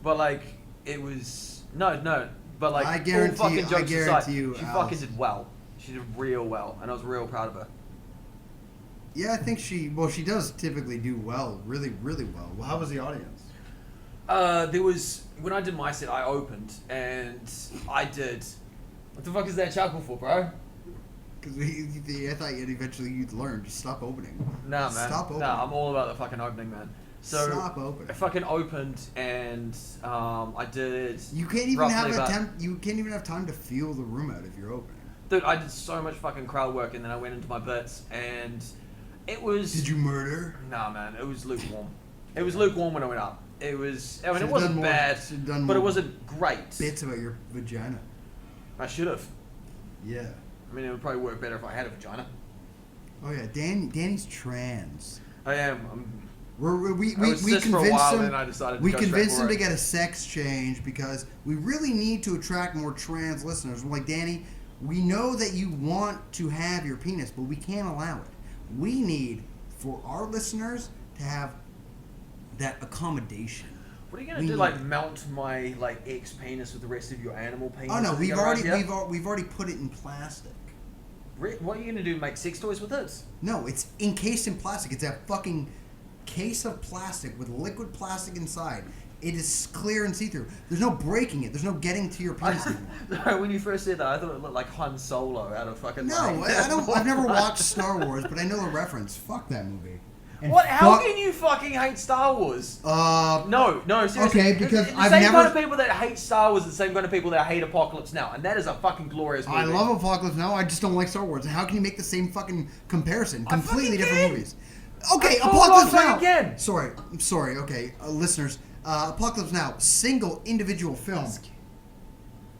But like, it was no. But like, I guarantee all fucking jokes aside, you, she Alice. fucking did well. She did real well, and I was real proud of her. Yeah, I think she does typically do well, really, really well. Well, how was the audience? There was, when I did my set, I opened, and I did, what the fuck is that chuckle for, bro? Because I thought you'd learn. Just stop opening. Nah, man. Stop opening. Nah, I'm all about the fucking opening, man. So Stop opening. I fucking opened, and I did. You can't even roughly You can't even have time to feel the room out if you're opening. Dude, I did so much fucking crowd work, and then I went into my bits, and it was. Did you murder? Nah, man. It was lukewarm. It was lukewarm when I went up. It was. I mean, it Should've wasn't done more- bad, should've done but it more wasn't great. Bits about your vagina. I should have. Yeah. I mean, it would probably work better if I had a vagina. Oh yeah, Danny's trans. I am. We I was cis for a convinced while, him. then I decided to We go straight convinced for him to it. get a sex change because we really need to attract more trans listeners. We're like, Danny, we know that you want to have your penis, but we can't allow it. We need for our listeners to have that accommodation. What are you gonna do? Like mount my like ex penis with the rest of your animal penis? Oh no, Is we've that right here? already put it in plastic. What are you gonna do? Make sex toys with it? No, it's encased in plastic. It's a fucking case of plastic with liquid plastic inside. It is clear and see-through. There's no breaking it. There's no getting to your penis anymore. When you first said that, I thought it looked like Han Solo out of fucking. No, like, I don't. I've never watched Star Wars, but I know the reference. Fuck that movie. And What? How fuck- can you fucking hate Star Wars? No. No, seriously. Okay, because the I've same never- kind of people that hate Star Wars are the same kind of people that hate Apocalypse Now, and that is a fucking glorious movie. I love Apocalypse Now. I just don't like Star Wars. How can you make the same fucking comparison? I Completely fucking different can. movies. Okay, I Apocalypse full-on Now. again. Sorry, I'm sorry. Okay, listeners. Apocalypse Now, single individual film.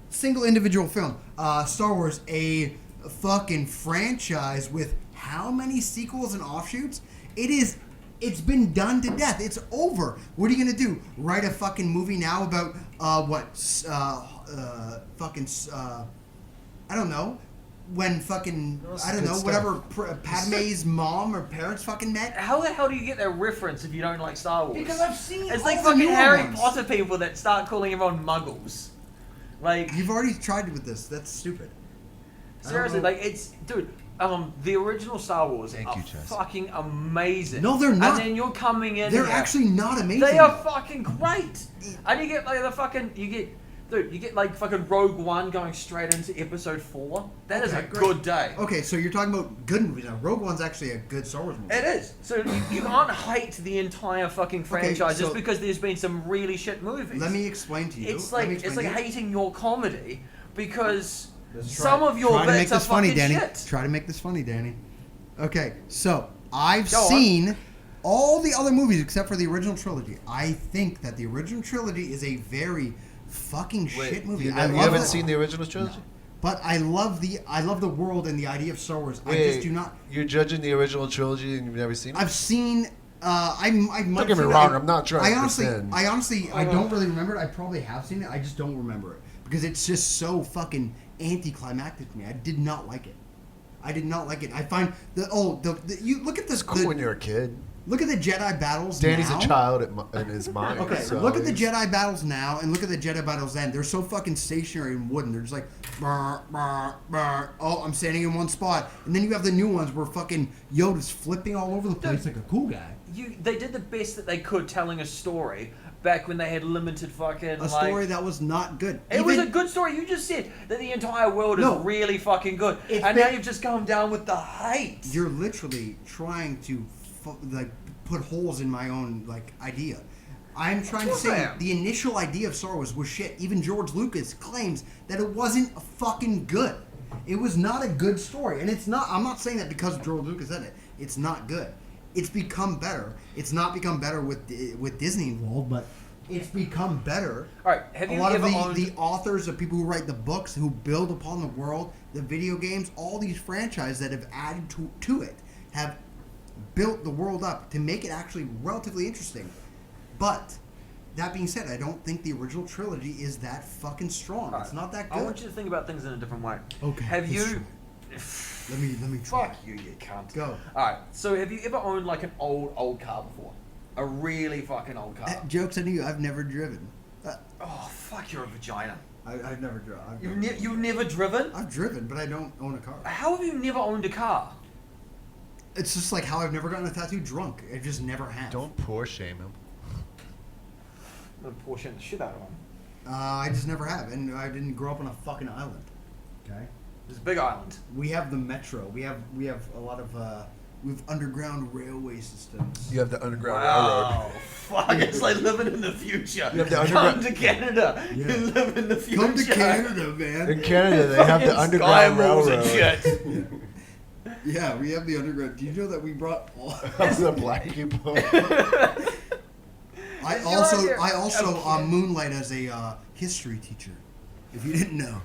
Single individual film. Star Wars, a fucking franchise with how many sequels and offshoots? It's been done to death. It's over. What are you gonna do? Write a fucking movie now about I don't know. When fucking I don't know good whatever Padme's mom or parents fucking met. How the hell do you get that reference if you don't like Star Wars? Because I've seen It's all like the fucking newer Harry ones. Potter people that start calling everyone muggles. Like, You've already tried with this. That's stupid. seriously, I don't like, it's... Dude, the original Star Wars Thank are you, Chess. fucking amazing. No, they're not. And then you're coming in They're here. actually not amazing. They are fucking great. And you get, like, the fucking... Dude, you get, like, fucking Rogue One going straight into Episode 4. That is Okay, a great. good day. Okay, so you're talking about good movies now. Rogue One's actually a good Star Wars movie. It is. So you can't hate the entire fucking franchise so- just because there's been some really shit movies. Let me explain to you. It's Let like me it's explain like to you. hating your comedy because Let's some of your try to make bits are this funny, fucking Danny. shit. Try to make this funny, Danny. Okay, so I've Go on. seen all the other movies except for the original trilogy. I think that the original trilogy is a very fucking shit movie. You I love haven't it. seen the original trilogy? No. But I love the world and the idea of Star Wars. I Wait, just do not. You're judging the original trilogy and you've never seen it? I've seen. I might. Don't get me see it. wrong, I'm not trying I to honestly, pretend. I don't really remember it. I probably have seen it. I just don't remember it because it's just so fucking anticlimactic to me. I did not like it. I did not like it. I find you look at this. It's cool when you're a kid. Look at the Jedi battles Danny's now. a child in his mind. Okay, so look at the he's- Jedi battles now, and look at the Jedi battles then. They're so fucking stationary and wooden. They're just like, brr, brr, brr. Oh, I'm standing in one spot. And then you have the new ones where fucking Yoda's flipping all over the place like a cool guy. They did the best that they could telling a story back when they had limited fucking A story that was not good. It was a good story. You just said that the entire world is No. really fucking good, It's and been- now you've just come down with the hate. You're literally trying to like put holes in my own like idea. I'm trying to course I say am. the initial idea of Star Wars was shit. Even George Lucas claims that it wasn't fucking good. It was not a good story, and it's not. I'm not saying that because George Lucas said it. It's not good. It's become better. It's not become better with Disney involved, but it's become better. All right, have A you lot of ever owned? the authors, the people who write the books, who build upon the world, the video games, all these franchises that have added to it, have built the world up to make it actually relatively interesting. But that being said, I don't think the original trilogy is that fucking strong. All It's right, not that I good. want you to think about things in a different way. Okay, Have let's you? Let me try. Fuck you cunt. Go. All right. So have you ever owned like an old car before? A really fucking old car. Jokes on you. I've never driven. Oh fuck, you're a vagina. I've never driven. You've never driven? I've driven, but I don't own a car. How have you never owned a car? It's just like how I've never gotten a tattoo drunk. I just never have. Don't poor shame him. I'm gonna Porsche the shit out of him. I just never have, and I didn't grow up on a fucking island. Okay. It's a big island. We have the metro. We have a lot of we have underground railway systems. You have the Underground Wow. Fuck, it's like living in the future. You have the Come underground- to Canada. Yeah. You live in the future. Come to Canada, Railroad. man. In Canada, they have the Fucking Underground sky rules and Railroad. shit. Yeah, we have the underground. Do you know that we brought all? the black people. I Is also your idea- I also Okay. moonlight as a history teacher. If you didn't know.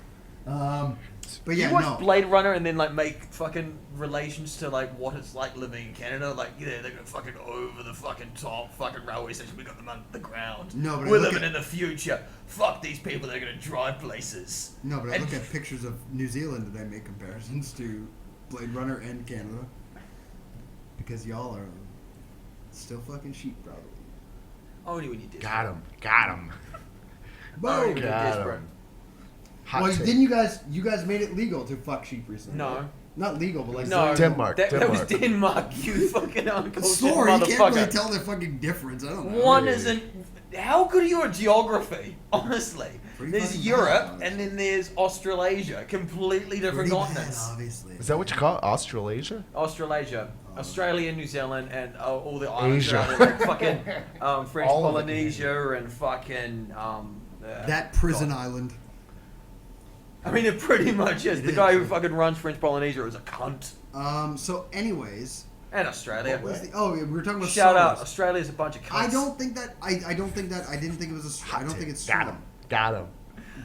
But yeah, you watch no. Blade Runner and then like make fucking relations to like what it's like living in Canada. Like yeah, they're gonna fucking over the fucking top fucking railway station. We got them under the ground. No, but I we're look living at- in the future. Fuck these people. They're gonna drive places. No, but I And- look at pictures of New Zealand and I make comparisons to Blade Runner and Canada. Because y'all are still fucking sheep, probably. Only when you did. Got him. Only when Boom! you're Got desperate. him. Hot Well, take. didn't you guys made it legal to fuck sheep recently? No. right? Not legal, but like No, Denmark, That was Denmark. Denmark. You fucking uncultured Sorry, you can't really motherfucker. tell the fucking difference. I don't know. One Really? isn't. How good are you at geography? Honestly, Pretty there's fucking Europe bad, and then there's Australasia, completely different Pretty bad, continents. obviously. Is that what you call it? Australasia? Australasia, Oh. Australia, New Zealand, and all the islands Asia. around there, like fucking French All of it. Polynesia and fucking That prison God. island. I mean, it pretty much is. It The is. guy who fucking runs French Polynesia is a cunt. So, anyways, And Australia. what was we were talking about Shout Star out, Wars. Australia's a bunch of cunts. I don't think that. I don't think that. I didn't think it was a. I don't think it's Got strong. him. Got him.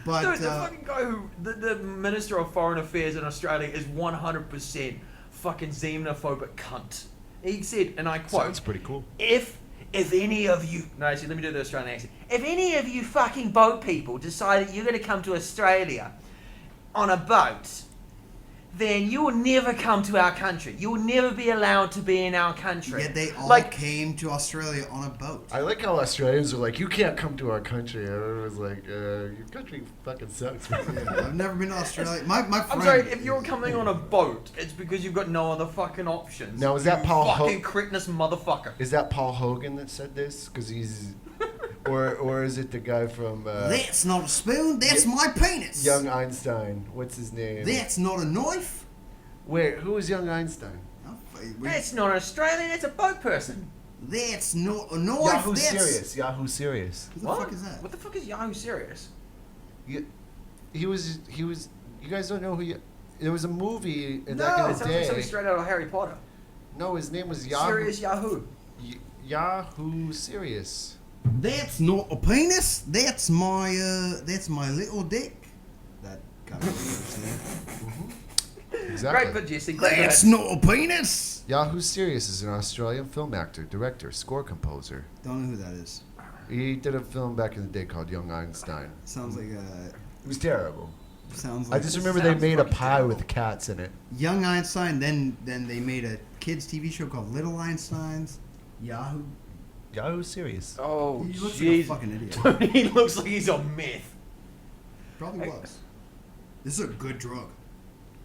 But Dude, the fucking guy who, the Minister of Foreign Affairs in Australia is 100% fucking xenophobic cunt. He said, and I quote, Sounds pretty cool. if any of you, no, actually, let me do the Australian accent. If any of you fucking boat people decide that you're going to come to Australia on a boat, then you will never come to our country. You will never be allowed to be in our country. yet they all like, came to Australia on a boat. I like how Australians are like, you can't come to our country. And everyone's like, your country fucking sucks. Yeah, I've never been to Australia. My friend. I'm sorry, if you're coming on a boat, it's because you've got no other fucking options. Now, is that You Paul Ho- fucking cretinous motherfucker. Is that Paul Hogan that said this? Because he's, or is it the guy from That's not a spoon. That's my penis. Young Einstein? What's his name? That's not a knife. Wait, who was Young Einstein? That's not an Australian, it's a boat person. That's not a knife. Yahoo that's... Serious. Yahoo Serious. Who the What? fuck is that? What the fuck is Yahoo Serious? He was. You guys don't know who? There was a movie back in It the sounds like something day. straight out of Harry Potter. No, his name was Yahoo. Serious Yahoo. Yahoo Serious. That's not a penis. That's my little dick. That kind of understand. Exactly. Great, but Jessie. That's not a penis. Yahoo Serious is an Australian film actor, director, score composer. Don't know who that is. He did a film back in the day called Young Einstein. Sounds like It was terrible. sounds I like just remember they sounds made a fucking pie terrible. with cats in it. Young Einstein. Then they made a kids TV show called Little Einsteins. Yahoo. Yahoo Serious. Oh, He looks jeez. like a fucking idiot. He looks like he's on meth. Probably was. This is a good drug.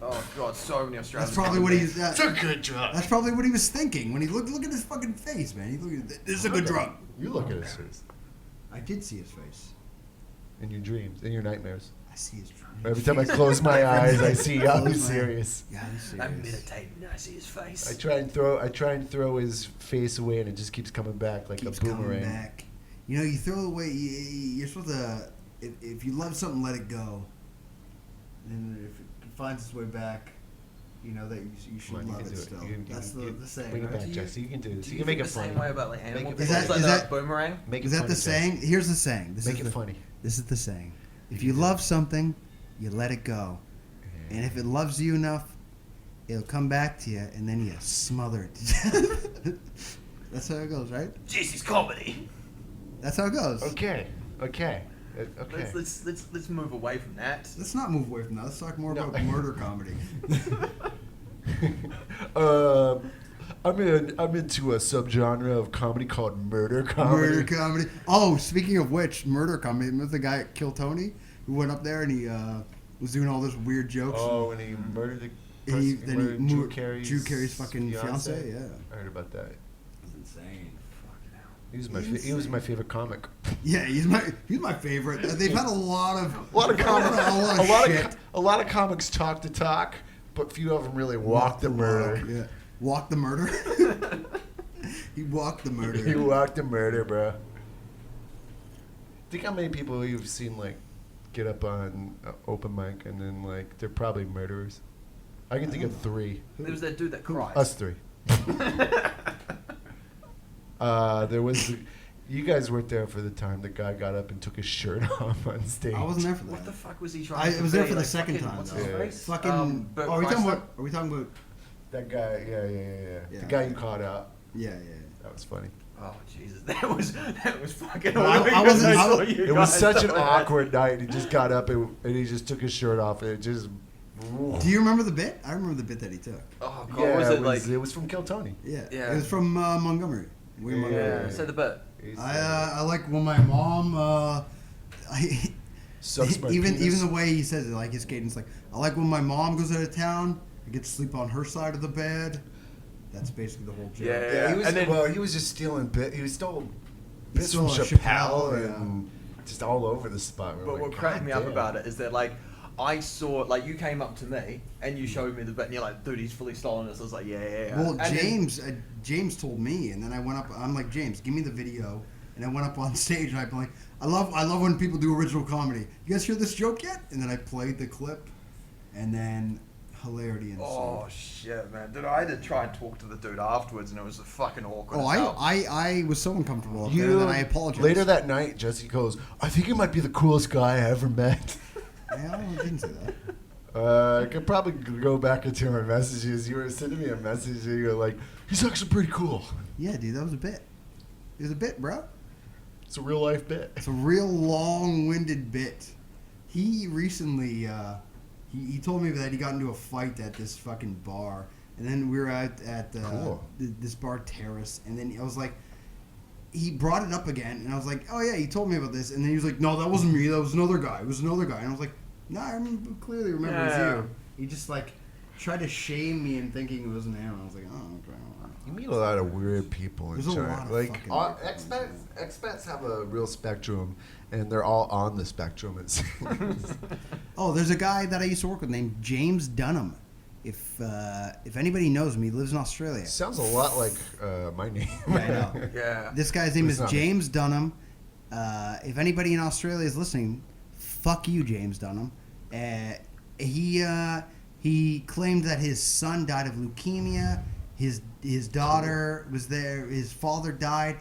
Oh god, so many Australians. That's probably what he's. It's a good drug. That's probably what he was thinking when he look at his fucking face, man. He look at this is a good drug. You look at his face. I did see his face. In your dreams, in your nightmares. I see his. Every time I close my eyes, I see Yahoo Close my- Serious. Yahoo Serious. I'm meditating and I see his face. I try and throw his face away, and it just keeps coming back like Keeps a boomerang. coming back. You know, you throw it away. You're supposed to. If you love something, let it go. And if it finds its way back, you know that you should Come on, you love can it do it. still. You can- That's you the saying. Bring it Right? back, Jesse. You can do this. Do You you can make feel it the same funny. way about like animal Make it people? funny. It's like Is that that- boomerang? Make it Is that funny, the Jesse. saying? Here's the saying. This Make is it the, funny. This is the saying. If you love something, you let it go. And if it loves you enough, it'll come back to you, and then you smother it to death. That's how it goes, right? Jesse's comedy. That's how it goes. Okay. Okay. Okay. Let's move away from that. Let's not move away from that. Let's talk more No. about murder comedy. I'm into a subgenre of comedy called murder comedy. Murder comedy. Oh, speaking of which, murder comedy. Remember the guy at Kill Tony who went up there and he was doing all those weird jokes? Oh, and he murdered the And he, person. then Murdered he Drew moved Carey's Drew Carey's fucking fiance. fiance. Yeah, I heard about that. that's insane. He was my favorite comic. Yeah, he's my favorite. They've had a lot of A lot of comics. shit. A lot of comics talk the talk, but few of them really walk the murder. Walk, yeah. Walk the murder. He walked the murder. He walked the murder, bro. Think how many people you've seen like get up on open mic and then like they're probably murderers. I can think of 3. There was that dude that cried. Us 3. There was. You guys weren't there for the time the guy got up and took his shirt off on stage. I wasn't there for that. What the fuck was he trying to I was there be? for the Like, second fucking- time. What's though. his Yeah. face? Fucking. Bert Are we talking Kreischer? about? Are we talking about? That guy, yeah. Yeah. The guy you caught out. Yeah. That was funny. Oh Jesus, that was fucking. But I annoying wasn't- when I saw was- you It was guys such an doing that. awkward night. He just got up and he just took his shirt off and it just. Do you remember the bit? I remember the bit that he took. Oh god, Yeah, was it like? it was from Kill Tony. Yeah. Yeah. It was from Montgomery. William Yeah. Montgomery. Yeah, say the bit. I like when my mom. Sucks my even penis. the way he says it, like his cadence, like I like when my mom goes out of town. I get to sleep on her side of the bed. That's basically the whole joke. Yeah. Yeah, he was. And then- He was just stealing bit. He was stole He bits from stole Chappelle Chappelle, and just all over the spot. We're But like, what cracked "God me up damn." about it is that like I saw like you came up to me and you showed me the bit and you're like, dude, he's fully stolen this. I was like, yeah. Well, And then- James told me, and then I went up. I'm like, James, give me the video. And I went up on stage and I'm like, I love when people do original comedy. You guys hear this joke yet? And then I played the clip, and then hilarity ensued. Oh shit, man! Dude, I had to try and talk to the dude afterwards, and it was fucking awkward. Oh, as hell. I was so uncomfortable up there that I apologized. Later that night, Jesse goes, "I think he might be the coolest guy I ever met." Yeah, I didn't say that. I could probably go back into my messages. You were sending me a message and you were like, "He's actually pretty cool." Yeah, dude, that was a bit. It was a bit, bro. It's a real life bit. It's a real long-winded bit. He recently, he told me that he got into a fight at this fucking bar, and then we were at Cool. this bar Terrace, and then I was like, he brought it up again, and I was like, oh yeah, he told me about this, and then he was like, no, that wasn't me, that was another guy, it was another guy, and I was like, no, I clearly remember it Yeah. was you. He just like tried to shame me and thinking it wasn't him. I was like, oh, okay. You meet a lot of weird people in There's a China. lot of Like fucking all, weird expats have a real spectrum, and they're all on the spectrum. It seems. Oh, there's a guy that I used to work with named James Dunham. If anybody knows him, he lives in Australia. Sounds a lot like my name. Yeah, I know. Yeah. This guy's name It's is not me. James Dunham. If anybody in Australia is listening, fuck you, James Dunham. He claimed that his son died of leukemia. His daughter was there. His father died.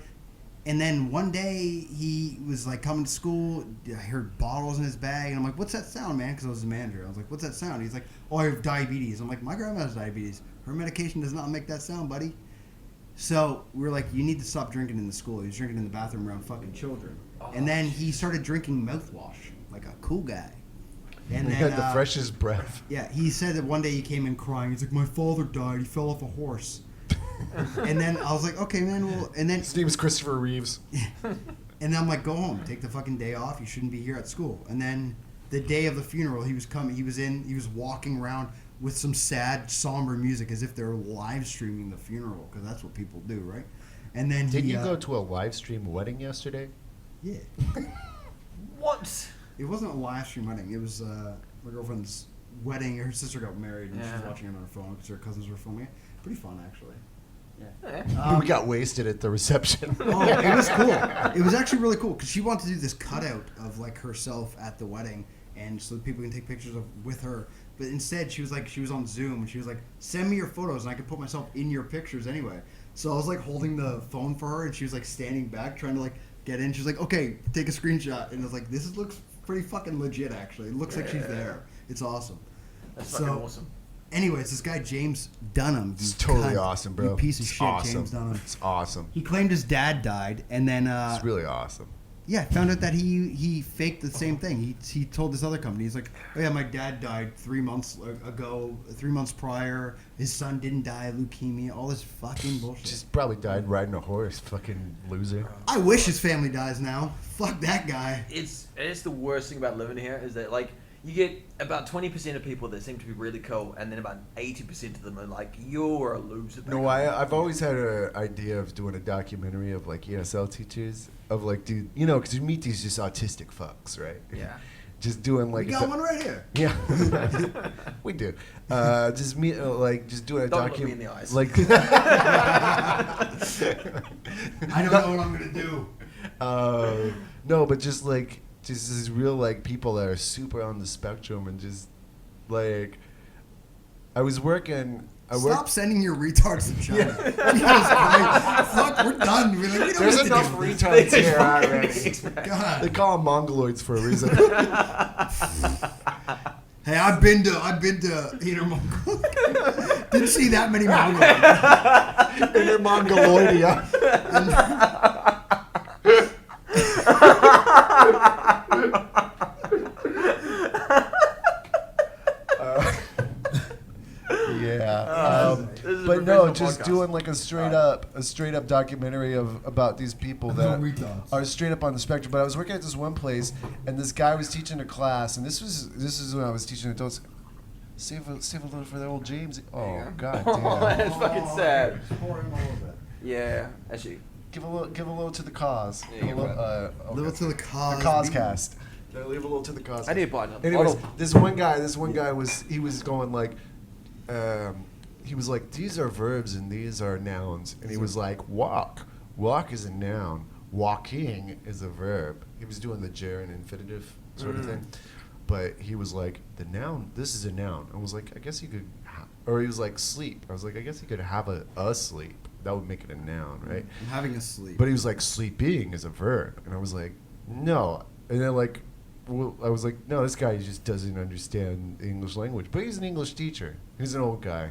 And then one day he was like coming to school. I heard bottles in his bag, and I'm like, "What's that sound, man?" Because I was the manager. I was like, "What's that sound?" He's like, "Oh, I have diabetes." I'm like, "My grandma has diabetes. Her medication does not make that sound, buddy." So we were like, "You need to stop drinking in the school." He was drinking in the bathroom around fucking children. And then he started drinking mouthwash like a cool guy. And He then had the freshest breath. yeah, he said that one day he came in crying. He's like, "My father died. He fell off a horse." And then I was like, okay, man. Well, and then His name is Christopher Reeves. And then I'm like, go home, take the fucking day off. You shouldn't be here at school. And then the day of the funeral, he was coming. He was walking around with some sad, somber music, as if they were live streaming the funeral, because that's what people do, right? And then Did you go to a live stream wedding yesterday? Yeah. What? It wasn't a live stream wedding. It was my girlfriend's wedding. Her sister got married, and she was Yeah. watching it on her phone because her cousins were filming it. Pretty fun, actually. Yeah. We got wasted at the reception. Oh, it was cool. It was actually really cool because she wanted to do this cutout of like herself at the wedding, and so people can take pictures with her. But instead, she was on Zoom, and she was like, "Send me your photos, and I could put myself in your pictures anyway." So I was like holding the phone for her, and she was like standing back trying to like get in. She's like, "Okay, take a screenshot," and I was like, looks pretty fucking legit. Actually, it looks like she's there. It's awesome. That's fucking awesome. Anyways, this guy James Dunham. It's you totally cunt, awesome, bro. You piece of It's shit, awesome. James Dunham. It's awesome. He claimed his dad died, and then It's really awesome. yeah, I found out that he faked the same thing. He told this other company, he's like, oh yeah, my dad died 3 months ago, 3 months prior. His son didn't die of leukemia. All this fucking bullshit. Just probably died riding a horse. Fucking loser. I wish his family dies now. Fuck that guy. It's the worst thing about living here is that like you get about 20% of people that seem to be really cool, and then about 80% of them are like, you're a loser. No, I've always had an idea of doing a documentary of like ESL teachers of like, dude, you know, because you meet these just autistic fucks, right? Yeah. Just doing like We got one right here. Yeah, we do. Just me, just doing a Don't look me documentary. in the eyes. Like, I don't know what I'm gonna do. no, but just these real like people that are super on the spectrum and just like, I Stop sending your retards to China. Jesus Christ. Fuck, we're done. We don't There's have to enough do this. retards here already. God. They call them mongoloids for a reason. Hey, I've been to Inner Mongolia. Didn't see that many Mongoloids. Inner Mongoloidia. This is a But no, professional just podcast. doing like a straight up documentary about these people that retards. are straight up on the spectrum. But I was working at this one place, and this guy was teaching a class, and this is when I was teaching adults. Save a little for the old James. Oh God Oh, damn! that's fucking sad. Just pour him all over it. Yeah, actually. Give a little to the cause. Yeah, Give a give little, it. Little to the cause. the cause cast. Leave a little to the cause. I need to buy another Anyways, bottle. this one guy was going like, he was like, these are verbs and these are nouns, and he was like, walk is a noun, walking is a verb. He was doing the gerund infinitive sort of thing, but he was like, the noun, this is a noun. I was like, I guess you could, or he was like, sleep. I was like, I guess you could have a sleep. That would make it a noun, right? I'm having a sleep. But he was like, sleeping is a verb, and I was like, no. And then like, well, I was like, no, this guy just doesn't understand the English language. But he's an English teacher. He's an old guy.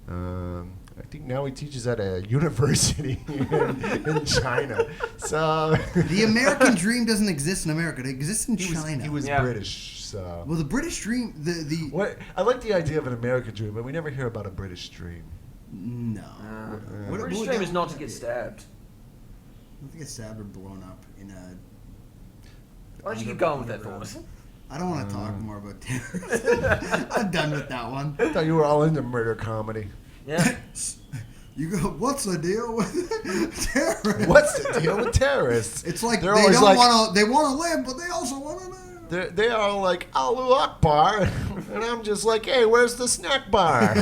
I think now he teaches at a university in China. So The American dream doesn't exist in America. It exists in he China. was Yeah. British. So Well, the British dream, the what I like the idea of an American dream, but we never hear about a British dream. no. The British dream is not to get stabbed. I don't think it's stabbed or blown up in a. Why don't you keep going with that thought? I don't want to talk more about terrorism. I'm done with that one. I thought you were all into murder comedy. Yeah. You go, what's the deal with terrorists? What's the deal with terrorists? It's like They're they always don't like- want to. They want to live, but they also want to live. They are like, Allahu Akbar. And I'm just like, hey, where's the snack bar?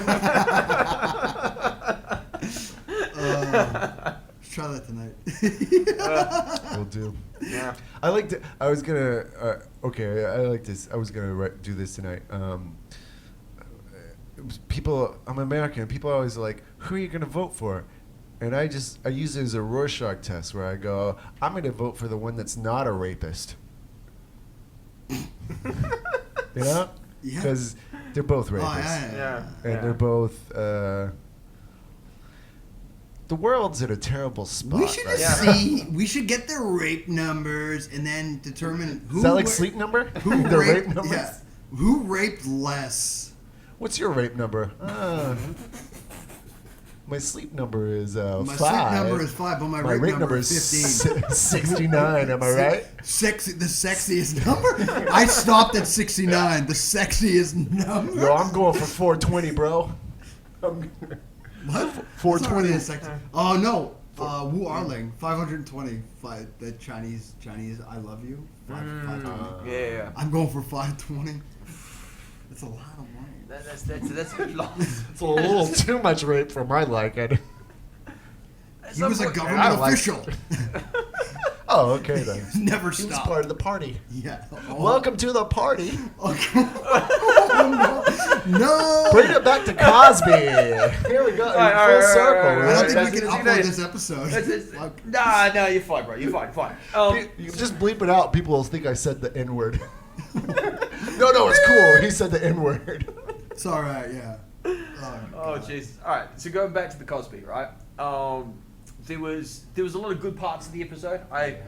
Let's try that tonight. We'll do. Yeah. I like to. I was gonna. Okay, I like this. I was gonna do this tonight. People. I'm American. People are always like, "Who are you gonna vote for?" And I use it as a Rorschach test where I go, "I'm gonna vote for the one that's not a rapist." You know? Yeah. Because they're both Oh, rapists. Yeah. And they're both. The world's in a terrible spot. We should right just now. see. We should get their rape numbers and then determine who. Is that like wa- sleep number? Who the raped? rape numbers? Yeah. Who raped less? What's your rape number? My sleep number is My 5. sleep number is 5, but my rape number is 15. 69. Am I right? Sexy, the sexiest number? I stopped at 69. The sexiest number? Yo, I'm going for 420, bro. What? 420. That's not really oh, no. Wu Arling, 520. The Chinese, I love you. 520. Yeah. I'm going for 520. That's a lot of money. That's what you lost. It's a little too much rape for my liking. He was a I government like- official. Oh, okay then. Never He was stopped. part of the party. Yeah. Oh. Welcome to the party. No. Bring it back to Cosby. Here we go. All right, Full circle. all right, I all don't right. think we can That's- upload that's- this episode. Fuck. Nah, you're fine, bro. You're fine. You just bleep it out. People will think I said the N word. No, it's cool. He said the N word. It's all right. Yeah. Oh jeez. All right. So going back to the Cosby, right? There was a lot of good parts of the episode. I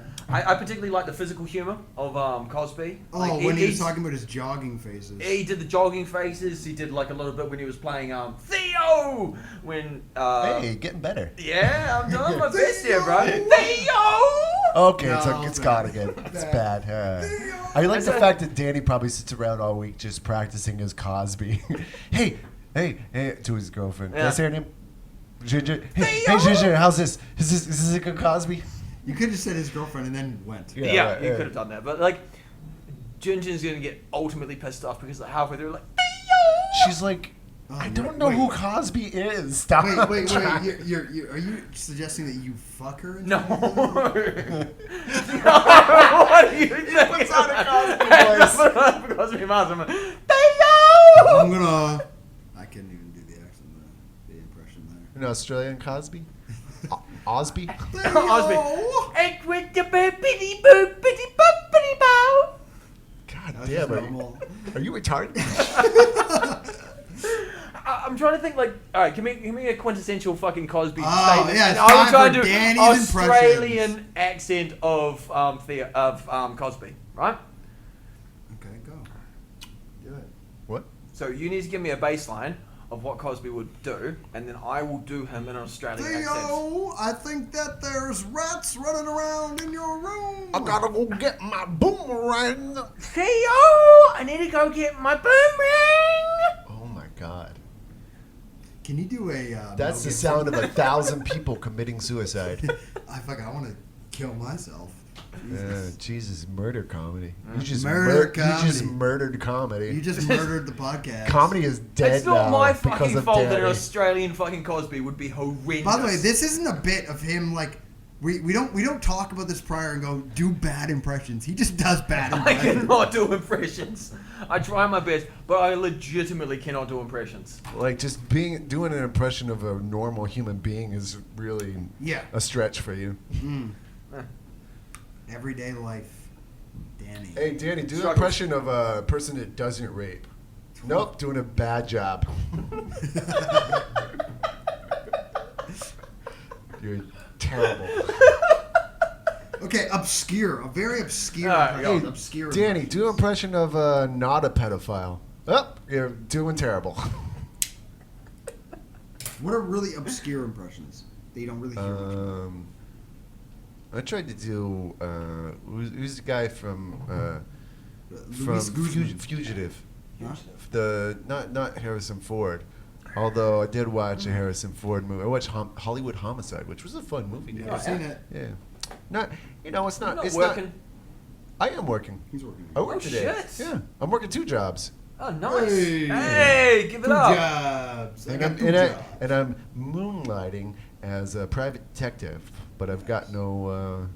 particularly like the physical humor of Cosby. Oh, Like, when he was he's- talking about his jogging faces. He did the jogging faces. He did like a little bit when he was playing Theo. When Hey, getting better. yeah, I'm doing my best Theo! here, bro. Theo. Okay, No, it's bad. gone again. It's bad. I like the fact that Danny probably sits around all week just practicing his Cosby. hey, to his girlfriend. Can I Yeah. say her name? Ginger. Hey, Theo! Ginger, how's this? Is this a good Cosby? You could have said his girlfriend and then went. Yeah, right, you yeah. could have done that, but like, Ginger's gonna get ultimately pissed off because like halfway through, like Theo. She's like, Oh, I you're- don't know wait. who Cosby is. Stop. Wait. You're, are you suggesting that you fuck her? No. What are you doing? puts on a Cosby voice. Cosby voice. I'm like, Theo. I'm gonna. I couldn't even do the accent there. The impression there. An Australian Cosby? Osby? Osby. And with the bippity boop, bitty boppity bow. God That's damn just it. normal. Are you retarded? I'm trying to think like, all right, give me a quintessential fucking Cosby Oh, statement. yeah, And it's I will time try and for do Danny's Australian impressions. accent of Cosby, right? Okay, go. Do it. What? So you need to give me a baseline of what Cosby would do, and then I will do him in an Australian accent. Theo, I think that there's rats running around in your room. I gotta go get my boomerang. Theo, I need to go get my boomerang. Oh my god. Can you do a? That's the Mel sound of Gibson? 1,000 people committing suicide. I want to kill myself. Jesus, murder comedy. You just Murder You just comedy. murdered comedy. You just murdered the podcast. Comedy is dead It's not now my because fucking of fault that an Danny. Australian fucking Cosby would be horrendous. By the way, this isn't a bit of him like we don't talk about this prior and go do bad impressions. He just does bad I impressions. cannot do impressions. I try my best, but I legitimately cannot do impressions. Like just doing an impression of a normal human being is really Yeah. a stretch for you. Everyday life, Danny. Hey Danny, do an Struggles. impression of a person that doesn't rape. Nope, doing a bad job. You're terrible. Okay, obscure, a very obscure. Alright, impression. Hey, Obscure. Danny, do an impression of not a pedophile. Oh, you're doing terrible. What are really obscure impressions that you don't really hear much about? I tried to do who's the guy from Luis Guzman. Fugitive. Huh? The not Harrison Ford. Although I did watch a Harrison Ford movie. I watched Hollywood Homicide, which was a fun movie. Never Dude. seen it. Yeah. Not it's not Not it's working. not I am working. He's working. I work Oh, today. shit. Yeah. I'm working 2 jobs. Oh, nice. Hey. Hey, give it Two up. jobs. I And got I'm, two and, jobs. I'm moonlighting as a private detective, but I've got no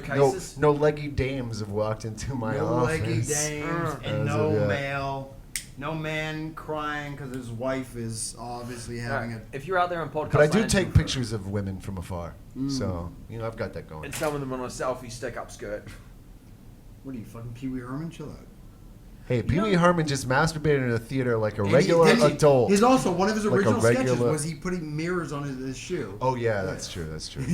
cases? no leggy dames have walked into my no office. leggy dames As and of no yet. male, no man crying because his wife is obviously having Alright, if you're out there in podcast But I do land, take pictures of women from afar, Mm. so I've got that going. and some of them on a selfie stick-up skirt. What are you, fucking Pee Wee Herman? Chill out. Hey, Pee Wee know- Herman just masturbated in a theater like a And regular then adult. He's also one of his Like a original sketches regular- was he putting mirrors on his shoe. Oh yeah, that's true. That's true.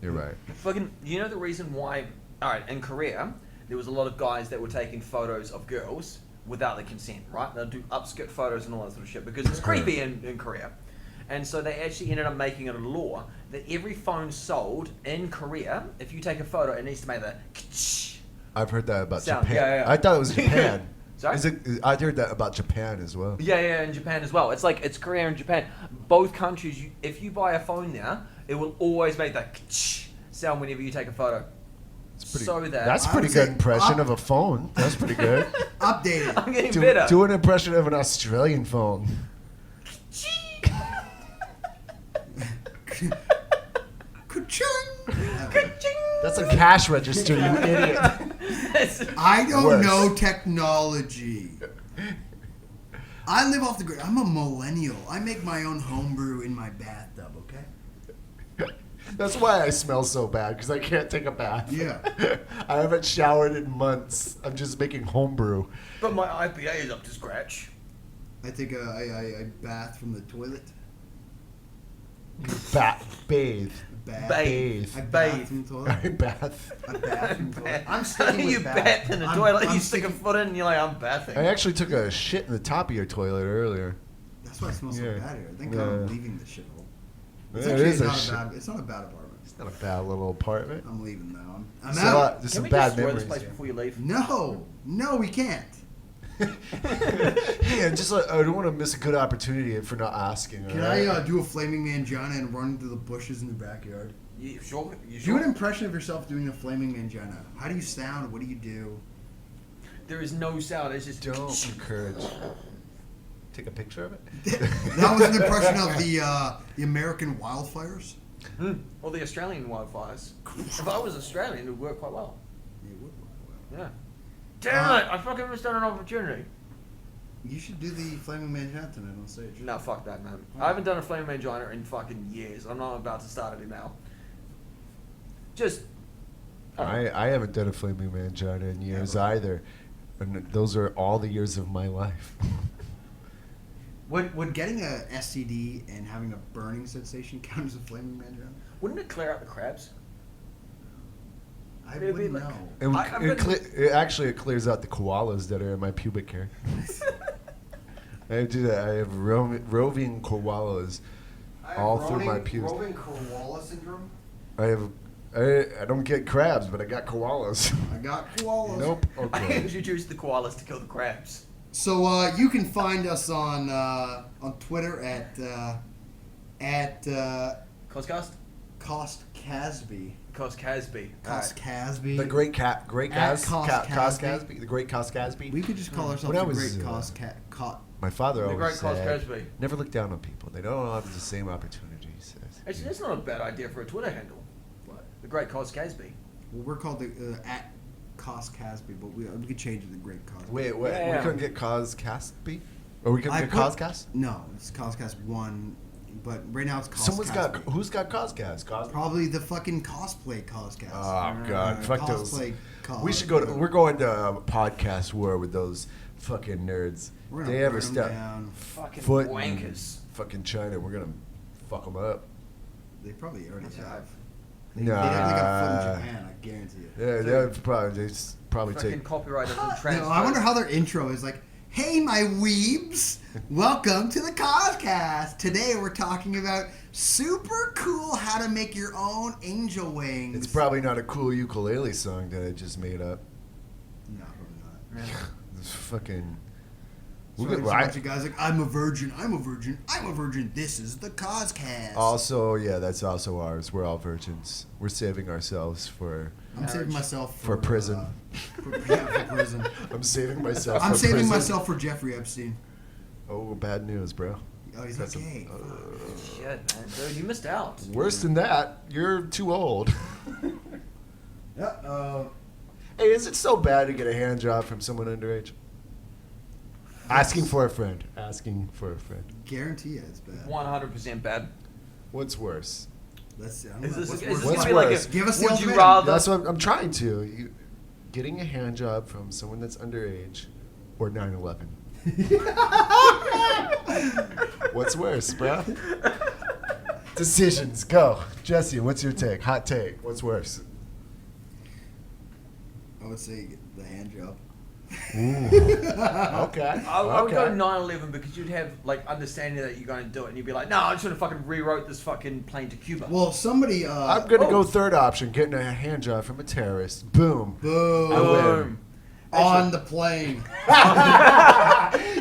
You're right. Fucking, you know the reason why? All right, in Korea, there was a lot of guys that were taking photos of girls without their consent, right? They'll do upskirt photos and all that sort of shit because it's creepy in Korea. And so they actually ended up making it a law that every phone sold in Korea, if you take a photo, it needs to make the I've heard that about sound. Japan. Yeah. I thought it was Japan. Sorry? I heard that about Japan as well. Yeah, in Japan as well. It's like, it's Korea and Japan. Both countries, if you buy a phone now, it will always make that sound whenever you take a photo. That's I pretty would good say impression of a phone. That's pretty good. Update it. I'm getting better. Do an impression of an Australian phone. Ka-ching! That's a cash register, you idiot. I don't Worse. know technology. I live off the grid. I'm a millennial. I make my own homebrew in my bathtub, okay? That's why I smell so bad, because I can't take a bath. Yeah. I haven't showered in months. I'm just making homebrew. But my IPA is up to scratch. I take I bath from the toilet. Bathe. Bathe. I Bathe. bath from the toilet. I bath. I bath from the toilet. I'm sticking You with bath in the I'm- toilet, I'm you stick a sticking- foot in and you're like, I'm bathing. I actually took a shit in the top of your toilet earlier. That's why it smells Yeah. so bad here. Thank Yeah. God I'm leaving this shithole. It's Yeah, it actually is a not shit- a bad. It's not a bad apartment. It's not a bad little apartment. I'm leaving now. I'm There's out. there's Can some we bad just destroy memories. this place before you leave? No, we can't. Hey, I don't want to miss a good opportunity for not asking. Can alright? I do a flaming mangina and run into the bushes in the backyard? You sure? You Do sure? an impression of yourself doing a flaming mangina. How do you sound? What do you do? There is no sound. It's just Don't encourage. Take a picture of it. That was an impression of the American wildfires. Or the Australian wildfires. If I was Australian, it would work quite well. It would work well. Yeah. Damn it! I fucking missed out on an opportunity. You should do the flaming mangina tonight on stage. No, fuck that, man. I haven't done a flame mangina in fucking years. I'm not about to start it now. Just. I haven't done a flaming mangina in years either, and those are all the years of my life. Would getting a STD and having a burning sensation count as a flaming mangina? Wouldn't it clear out the crabs? I It'd be wouldn't like- know. It clears out the koalas that are in my pubic hair. I do that. I have roving koalas all through my pubes. Roving koala syndrome? I don't get crabs, but I got koalas. I got koalas. Nope. I Okay. introduced the koalas to kill the crabs. So you can find us on Twitter at Coscast? Cost Casby. Cos Casby. Cost Casby. The great At Cos Cos Casby. The great Cos Casby. We could just call ourselves When I the was, Great Cost My father The always great Cos said, Casby. never look down on people. They don't have the same opportunities. Actually, that's not a bad idea for a Twitter handle. What? The great Cos Casby. Well, we're called the at Cost Casby, but we could change it to the Great Cosby. Wait, Yeah. we couldn't get Cos Casby? Or we couldn't I get put- Coscast? No, it's Coscast 1, but right now it's Cost Someone's got, Casby. who's got Coscast? Probably the fucking cosplay Coscast. Oh God! Fuck those. Cosplay We should go to. We're going to a podcast war with those fucking nerds. We're gonna They ever burn 'em step down. Fucking foot in wankers. fucking China, we're gonna fuck them up. They probably already That's have. right. They have like a foot Nah. in Japan, I guarantee you. Yeah, they'd probably Fucking take. copyright doesn't No, transfer. I wonder how their intro is like, hey, my weebs, welcome to the Coscast. Today we're talking about super cool how to make your own angel wings. It's probably not a cool ukulele song that I just made up. No, probably not. Yeah. It's fucking. So Look at- there's a bunch of guys like, I'm a virgin, I'm a virgin, I'm a virgin. This is the Coscast. Also, yeah, that's also ours. We're all virgins. We're saving ourselves for. I'm saving myself For prison. For prison. I'm saving myself. I'm for saving prison. myself for Jeffrey Epstein. Oh, bad news, bro. Oh, he's That's not a- gay. Shit, man. Dude, you missed out. Worse than that, you're too old. Yeah. Hey, is it so bad to get a hand job from someone underage? Asking for a friend. Asking for a friend. Guarantee you it's bad. 100% bad. What's worse? Let's see. I don't Is know. this, What's is worse? this What's gonna be like worse? a, Give us the would you ultimatum. rather... That's what I'm trying to. Getting a hand job from someone that's underage or 9/11. What's worse, bro? Decisions, go. Jessie, what's your take? Hot take. What's worse? I would say the hand job. Ooh. Okay. I would go Okay. 9/11 because you'd have like understanding that you're going to do it, and you'd be like, no, I just want to fucking rewrote this fucking plane to Cuba. Well, somebody. I'm gonna go third option, getting a hand job from a terrorist. Boom. Boom. I win. On the plane.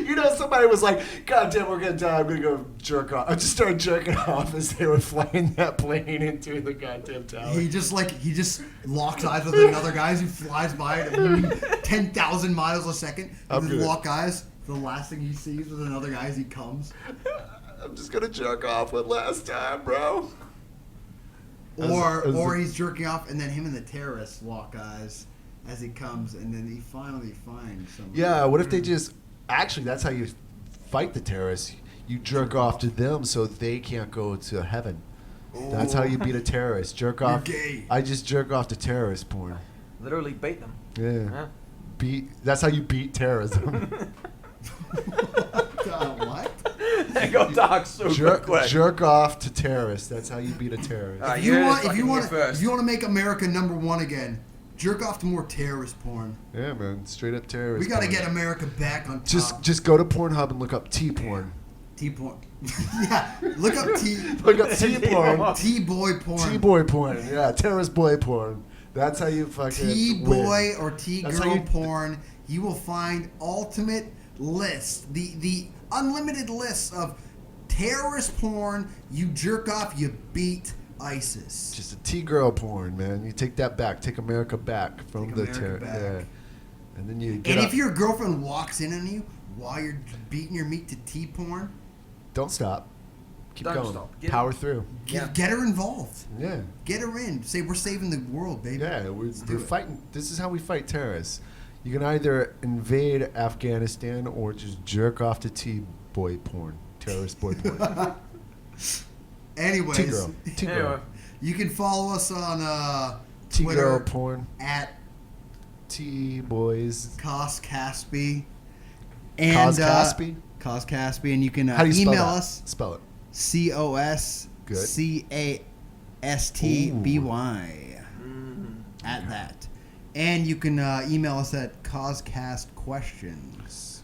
You know, somebody was like, God damn, we're gonna die. I'm gonna go jerk off. I just started jerking off as they were flying that plane into the goddamn tower. He just locks eyes with another guy as he flies by at 10,000 miles a second. I'm He good. lock eyes. The last thing he sees with another guy as he comes. I'm just gonna jerk off one last time, bro. Or he's jerking off, and then him and the terrorist lock eyes as he comes, and then he finally finds somebody. Yeah, what if they just... Actually, that's how you fight the terrorists. You jerk off to them so they can't go to heaven. That's how you beat a terrorist. Jerk off. gay. I just jerk off to terrorist porn. Literally beat them. Yeah. Yeah. That's how you beat terrorism. What? They go dark super quick. Jerk off to terrorists. That's how you beat a terrorist. Alright, If you you heard want, this if you fucking want, here first. if you want to make America #1 again, jerk off to more terrorist porn. Yeah, man. Straight up terrorist. We got to porn. get America back on top. Just go to Pornhub and look up T porn. T porn. Yeah, look up T. Look up T porn. T boy porn. T boy porn. Yeah, terrorist boy porn. That's how you fucking T win. boy or T That's how girl you- porn. You will find ultimate list, the unlimited list of terrorist porn. You jerk off, you beat ISIS. Just a T girl porn, man. You take that back. Take America back from Take the America terror. back. Yeah. And then you get And up. if your girlfriend walks in on you while you're beating your meat to T porn, Don't stop. Keep Don't going. stop. Get Power through. get her involved. Yeah. Get her in. Say we're saving the world, baby. Yeah, we're do it. fighting. This is how we fight terrorists. You can either invade Afghanistan or just jerk off to T boy porn, terrorist boy porn. Anyways, T girl, T Anyway, girl, you can follow us on T girl Twitter porn, at T boys. Cos Caspi. Cos Caspi? Cos Caspi, and you can How do you spell email that? us Spell it. COSCASTBY at that. And you can email us at causecastquestions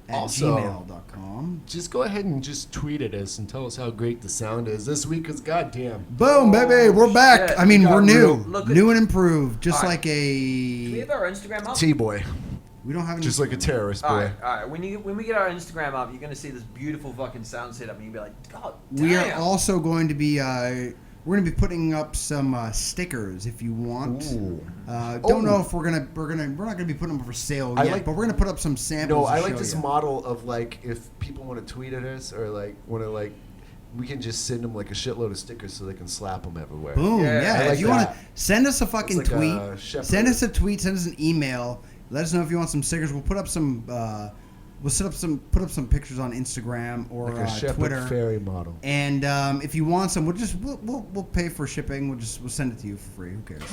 at Also- gmail.com. Just go ahead and just tweet at us and tell us how great the sound is this week. Cause goddamn, Boom, baby, we're back. shit. I mean, We got we're new, real- look at- new and improved, just All right. like do we have a. our Instagram up? T boy, We don't have any. just like a terrorist boy. Alright, alright. When we get our Instagram up, you're gonna see this beautiful fucking sound setup, and you'll be like, God damn. We are also going to be. We're going to be putting up some stickers if you want. Ooh. Don't know if we're not going to be putting them for sale I yet, like- but we're going to put up some samples. No, I to like show this you. model of like if people want to tweet at us or like want to like, we can just send them like a shitload of stickers so they can slap them everywhere. Boom! Yeah, Yeah, I if like you want to that. send us a fucking It's like tweet, a shepherd. send us a tweet, send us an email. Let us know if you want some stickers. We'll put up some. We'll put up some pictures on Instagram or Like a shepherd Twitter. fairy model. And if you want some, we'll pay for shipping. We'll send it to you for free. Who cares?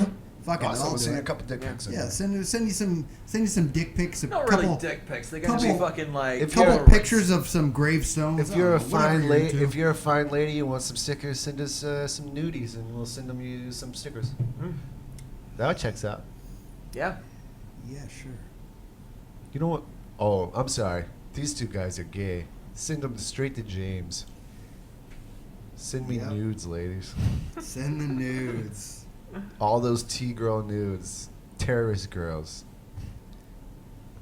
Fuck it, Also, I'll we'll do send you a it. couple dick pics. in Yeah, there. send you some dick pics. Not couple, really dick pics. They're gonna be couple- fucking like. if couple you're- pictures of some gravestones. If you're a whatever fine you're lady, into. if you're a fine lady, you want some stickers, send us some nudies, and we'll send you some stickers. That checks out. Yeah. Yeah, sure. You know what? Oh, I'm sorry. These two guys are gay. Send them straight to James. Send me Yep. nudes, ladies. Send the nudes. All those T-girl nudes. Terrorist girls.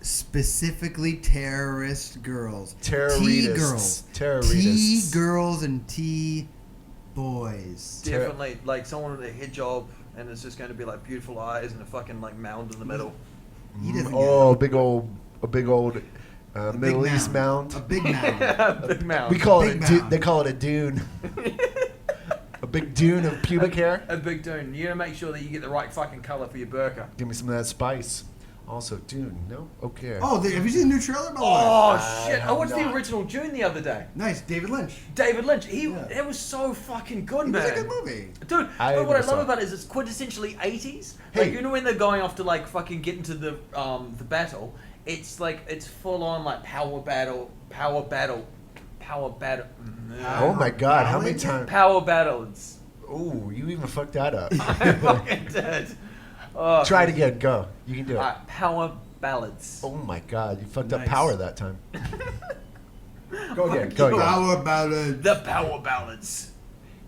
Specifically terrorist girls. Terrorists. T-girls. Terrorists. T-girls and T-boys. Definitely like someone with a hijab, and it's just going to be like beautiful eyes and a fucking like mound in the middle. He doesn't Oh, get a big old a big Middle East mound. A big mound. Big mound. We call Big it. Du- mound. they call it a dune. A big dune of pubic hair. A big dune. You gotta make sure that you get the right fucking color for your burqa. Give me some of that spice. Also, dune. No. Okay. Oh, have you seen the new trailer? By the way? Oh I shit! I have watched the not. original Dune the other day. Nice, David Lynch. David Lynch. Yeah. It was so fucking good, It was man. a good movie. Dude, I but what I never saw love it. about it is it's quintessentially 80s. Hey. Like, you know when they're going off to like fucking get into the battle, it's like it's full on like power battle. Oh my God! How many times? Power battles. Ooh, you even fucked that up. I fucking did. Oh, Try it again. Go. You can do it. Power ballads. Oh my God, you fucked up Nice. power that time. Go again. Go again. Power ballad. The power ballads.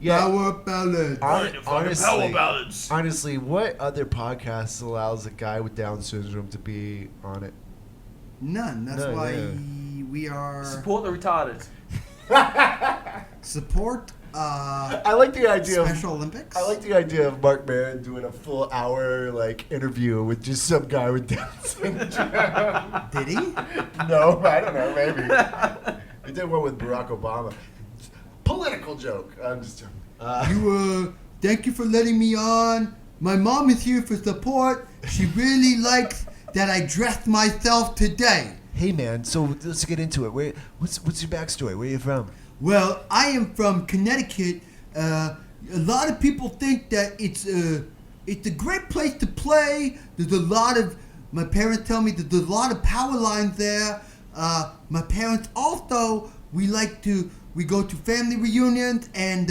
Yeah. Power ballad. Honestly, ballads. honestly, what other podcast allows a guy with Down syndrome to be on it? None. That's None, why yeah. we are Support the retarded. support. I like the idea Special of Olympics. I like the idea of Mark Maron doing a full hour like interview with just some guy with Down syndrome. Did he? No, I don't know. Maybe he did one with Barack Obama. Political joke. I'm just joking. Thank you for letting me on. My mom is here for support. She really likes that I dressed myself today. Hey man, so let's get into it. What's your backstory? Where are you from? Well, I am from Connecticut. A lot of people think that it's a great place to play. There's a lot of, my parents tell me that there's a lot of power lines there. My parents also, we go to family reunions, and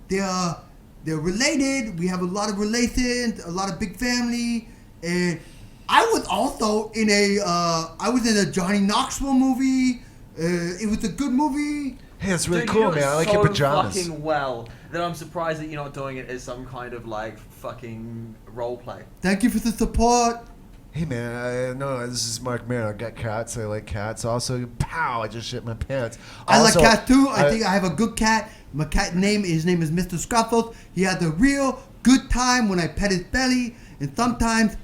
they're related. We have a lot of relations, a lot of big family, and I was also in a Johnny Knoxville movie. It was a good movie. Hey, that's really Dude, cool, you do man. it I like so your pajamas. fucking well that I'm surprised that you're not doing it as some kind of like fucking role play. Thank you for the support. Hey man, no, this is Mark Maron. I got cats. I like cats. Also, pow! I just shit my pants. I like Also, cats too. I think I have a good cat. My cat his name is Mr. Scruffles. He has a real good time when I pet his belly, and sometimes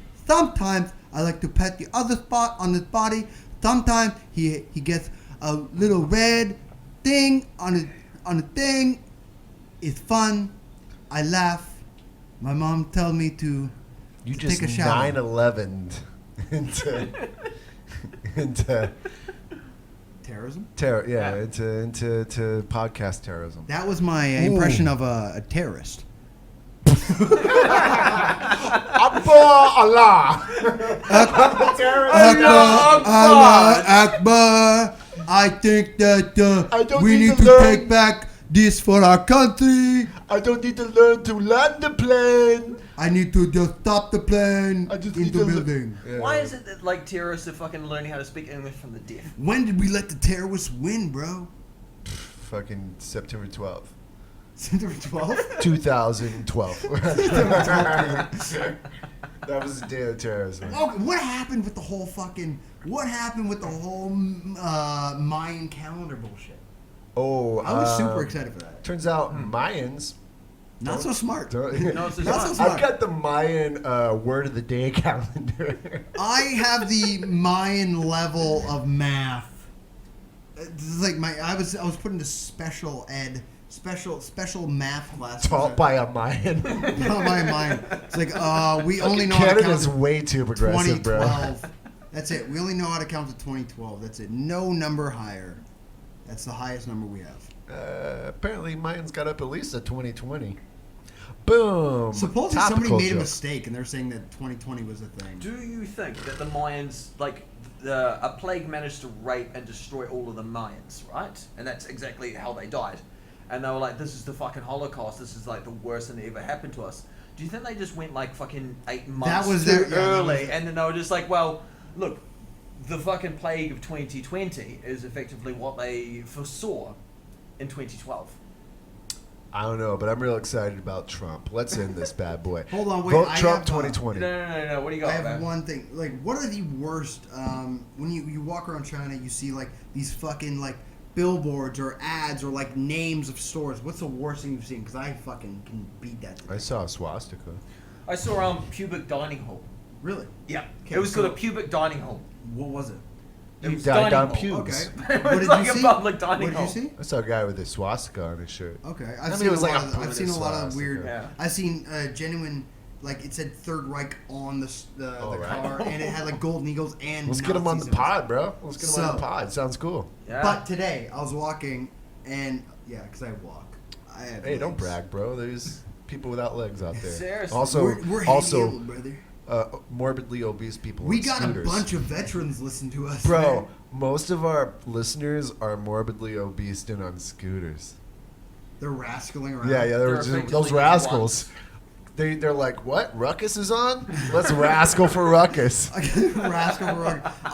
I like to pet the other spot on his body. Sometimes he gets a little red thing on his thing. It's fun. I laugh. My mom tells me to you to just take a shower. 9/11 into Terrorism. terror. Yeah, Yeah. into podcast terrorism. That was my impression of a terrorist. Allah. Allah Akbar. I think that I don't we need need to to learn. take back this for our country. I don't need to learn to land the plane. I need to just stop the plane I just in need the to building. Why is it that like terrorists are fucking learning how to speak English from the deaf? When did we let the terrorists win, bro? Fucking September 12th. September 12th? 2012. That was the day of terrorism. Okay, what happened with the whole Mayan calendar bullshit? Oh, I was super excited for that. Turns out Mayans. Not so smart. don't- No, it's just Not so not. smart. I've got the Mayan word of the day calendar. I have the Mayan level of math. This is like I was put into special math class. Taught by a Mayan. Not by mine. It's like we only know how to Canada's count way too progressive, bro. 2012. That's it. We only know how to count to 2012. That's it. No number higher. That's the highest number we have. Apparently, Mayans got up at least to 2020. Boom. Supposedly somebody Topical made a joke. mistake and they're saying that 2020 was a thing. Do you think that the Mayans, like, a plague managed to rape and destroy all of the Mayans, right? And that's exactly how they died. And they were like, this is the fucking Holocaust. This is like the worst thing that ever happened to us. Do you think they just went like fucking 8 months was too their- yeah, that early? was- And then they were just like, well, look, the fucking plague of 2020 is effectively what they foresaw in 2012. I don't know, but I'm real excited about Trump. Let's end this bad boy. Hold on, wait, Vote I Trump have, 2020. No. What do you I got, have man? one thing. Like, what are the worst? When you walk around China, you see like these fucking like billboards or ads or like names of stores. What's the worst thing you've seen? Because I fucking can beat that. I saw a swastika. I saw pubic dining hall. Really? Yeah. Okay, It was called so- a pubic dining hall. What was it? It You was died dining on hall. pubes. Okay. It What was did like you a see? public dining What did hall. you see? I saw a guy with a swastika on his shirt. Okay, I mean, it was like a I've seen a lot of swastika. weird. Yeah. I've seen genuine, like it said Third Reich on the All right. car, and it had like golden eagles and. Let's get him on the Nazis in it. pod, bro. Let's get him on the So- pod. Sounds cool. Yeah. But today I was walking, and yeah, because I walk. I have Hey, don't legs. brag, bro. There's people without legs out there. Seriously. Also, we're also handy, brother. morbidly obese people. We on got scooters. a bunch of veterans listen to us, Bro, man. most of our listeners are morbidly obese and on scooters. They're rascaling around. Yeah, they They're were just, effectively those rascals. They're like, what? Ruckus is on? Let's rascal for Ruckus. I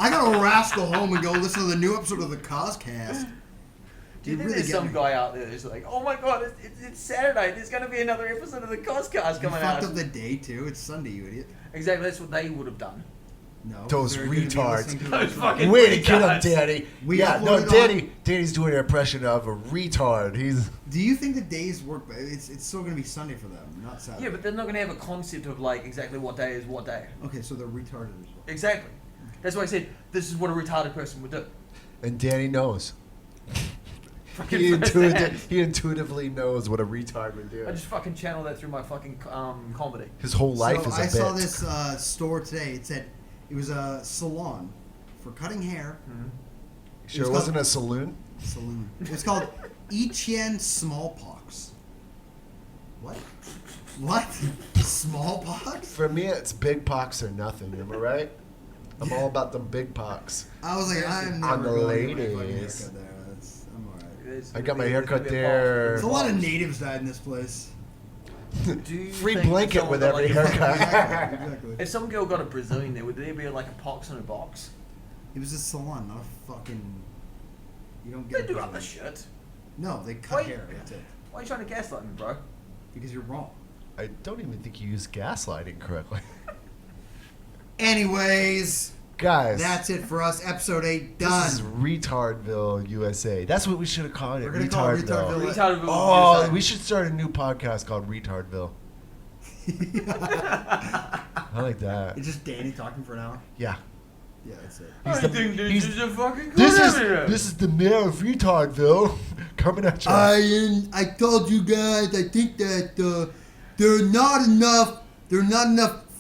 gotta rascal home and go listen to the new episode of the Coscast. Do you think there's some guy out there who's like, oh my god, it's Saturday, there's going to be another episode of the Coscast You coming out? fucked up the day too. It's Sunday, you idiot. Exactly, that's what they would have done. No. Those they're gonna be retards. listening to Those the- fucking Way to get him, retards. Danny. We Yeah, no, uploaded Danny's doing an impression of a retard. He's Do you think the days work? It's still gonna be Sunday for them, not Saturday. Yeah, but they're not going to have a concept of like exactly what day is what day. Okay, so they're retarded as well. Exactly. That's why I said this is what a retarded person would do. and Danny knows. Fucking He, firsthand. he intuitively knows what a retard would do. I just fucking channel that through my fucking comedy. His whole life so is a I bit. saw this store today. It said it was a salon for cutting hair. Sure, It's it wasn't called- a saloon. Saloon. It's called Etienne Smallpox. What? What? Smallpox? For me, it's big pox or nothing. Am I right? I'm all about them big pox. I was like, I'm On never the going to get my fucking ladies. haircut there. I'm alright. I got my haircut there. There's a lot of natives died in this place. Do you Free think blanket someone with got, every like, haircut. Exactly. If some girl got a Brazilian there, would there be like a pox in a box? It was a salon, not a fucking. You don't They get. do a other Brazilian. shit. No, they cut Wait. hair. That's it. Why are you trying to gaslight me, bro? Because you're wrong. I don't even think you used gaslighting correctly. Anyways, Guys, that's it for us. Episode 8 this done. is Retardville, USA. That's what we should have called it. We're gonna call it Retardville. Retardville. Retarded Oh, USA. we should start a new podcast called Retardville. I like that. It's just Danny talking for an hour. Yeah. Yeah, that's it. He's I the- think this he's- is a fucking good This is idea. this is the mayor of Retardville coming at you. I told you guys. I think that there are not enough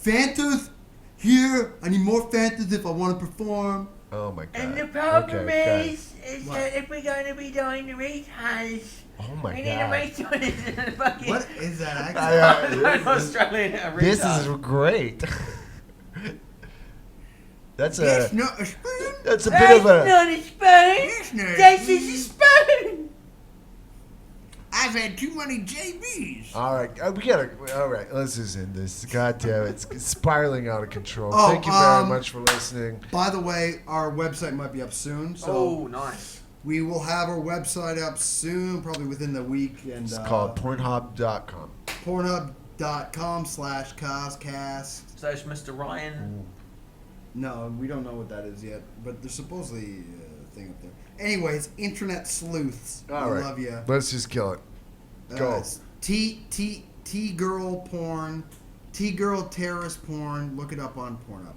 Fantas here. I need more Fantas if I want to perform. Oh my god. And the problem Okay, is What? that if we're going to be doing the retards, Oh my we need a god. retard in the fucking... What is that accent? An Australian This retard. is great. That's It's a not a spoon. that's a bit That's of a not a spoon! It's not a This is a spoon! I've had too many JBs. all right. We gotta. All right, let's just end this. God damn it, it's spiraling out of control. Oh, Thank you very much for listening. By the way, our website might be up soon, so Oh, nice. we will have our website up soon, probably within the week. And It's called Pornhub.com. Pornhub.com/Coscast. Slash Mr. Ryan. No, we don't know what that is yet, but there's supposedly a thing up there. Anyways, internet sleuths. All we right. love you. Let's just kill it. Go. T girl porn, T girl terrorist porn. Look it up on Pornhub.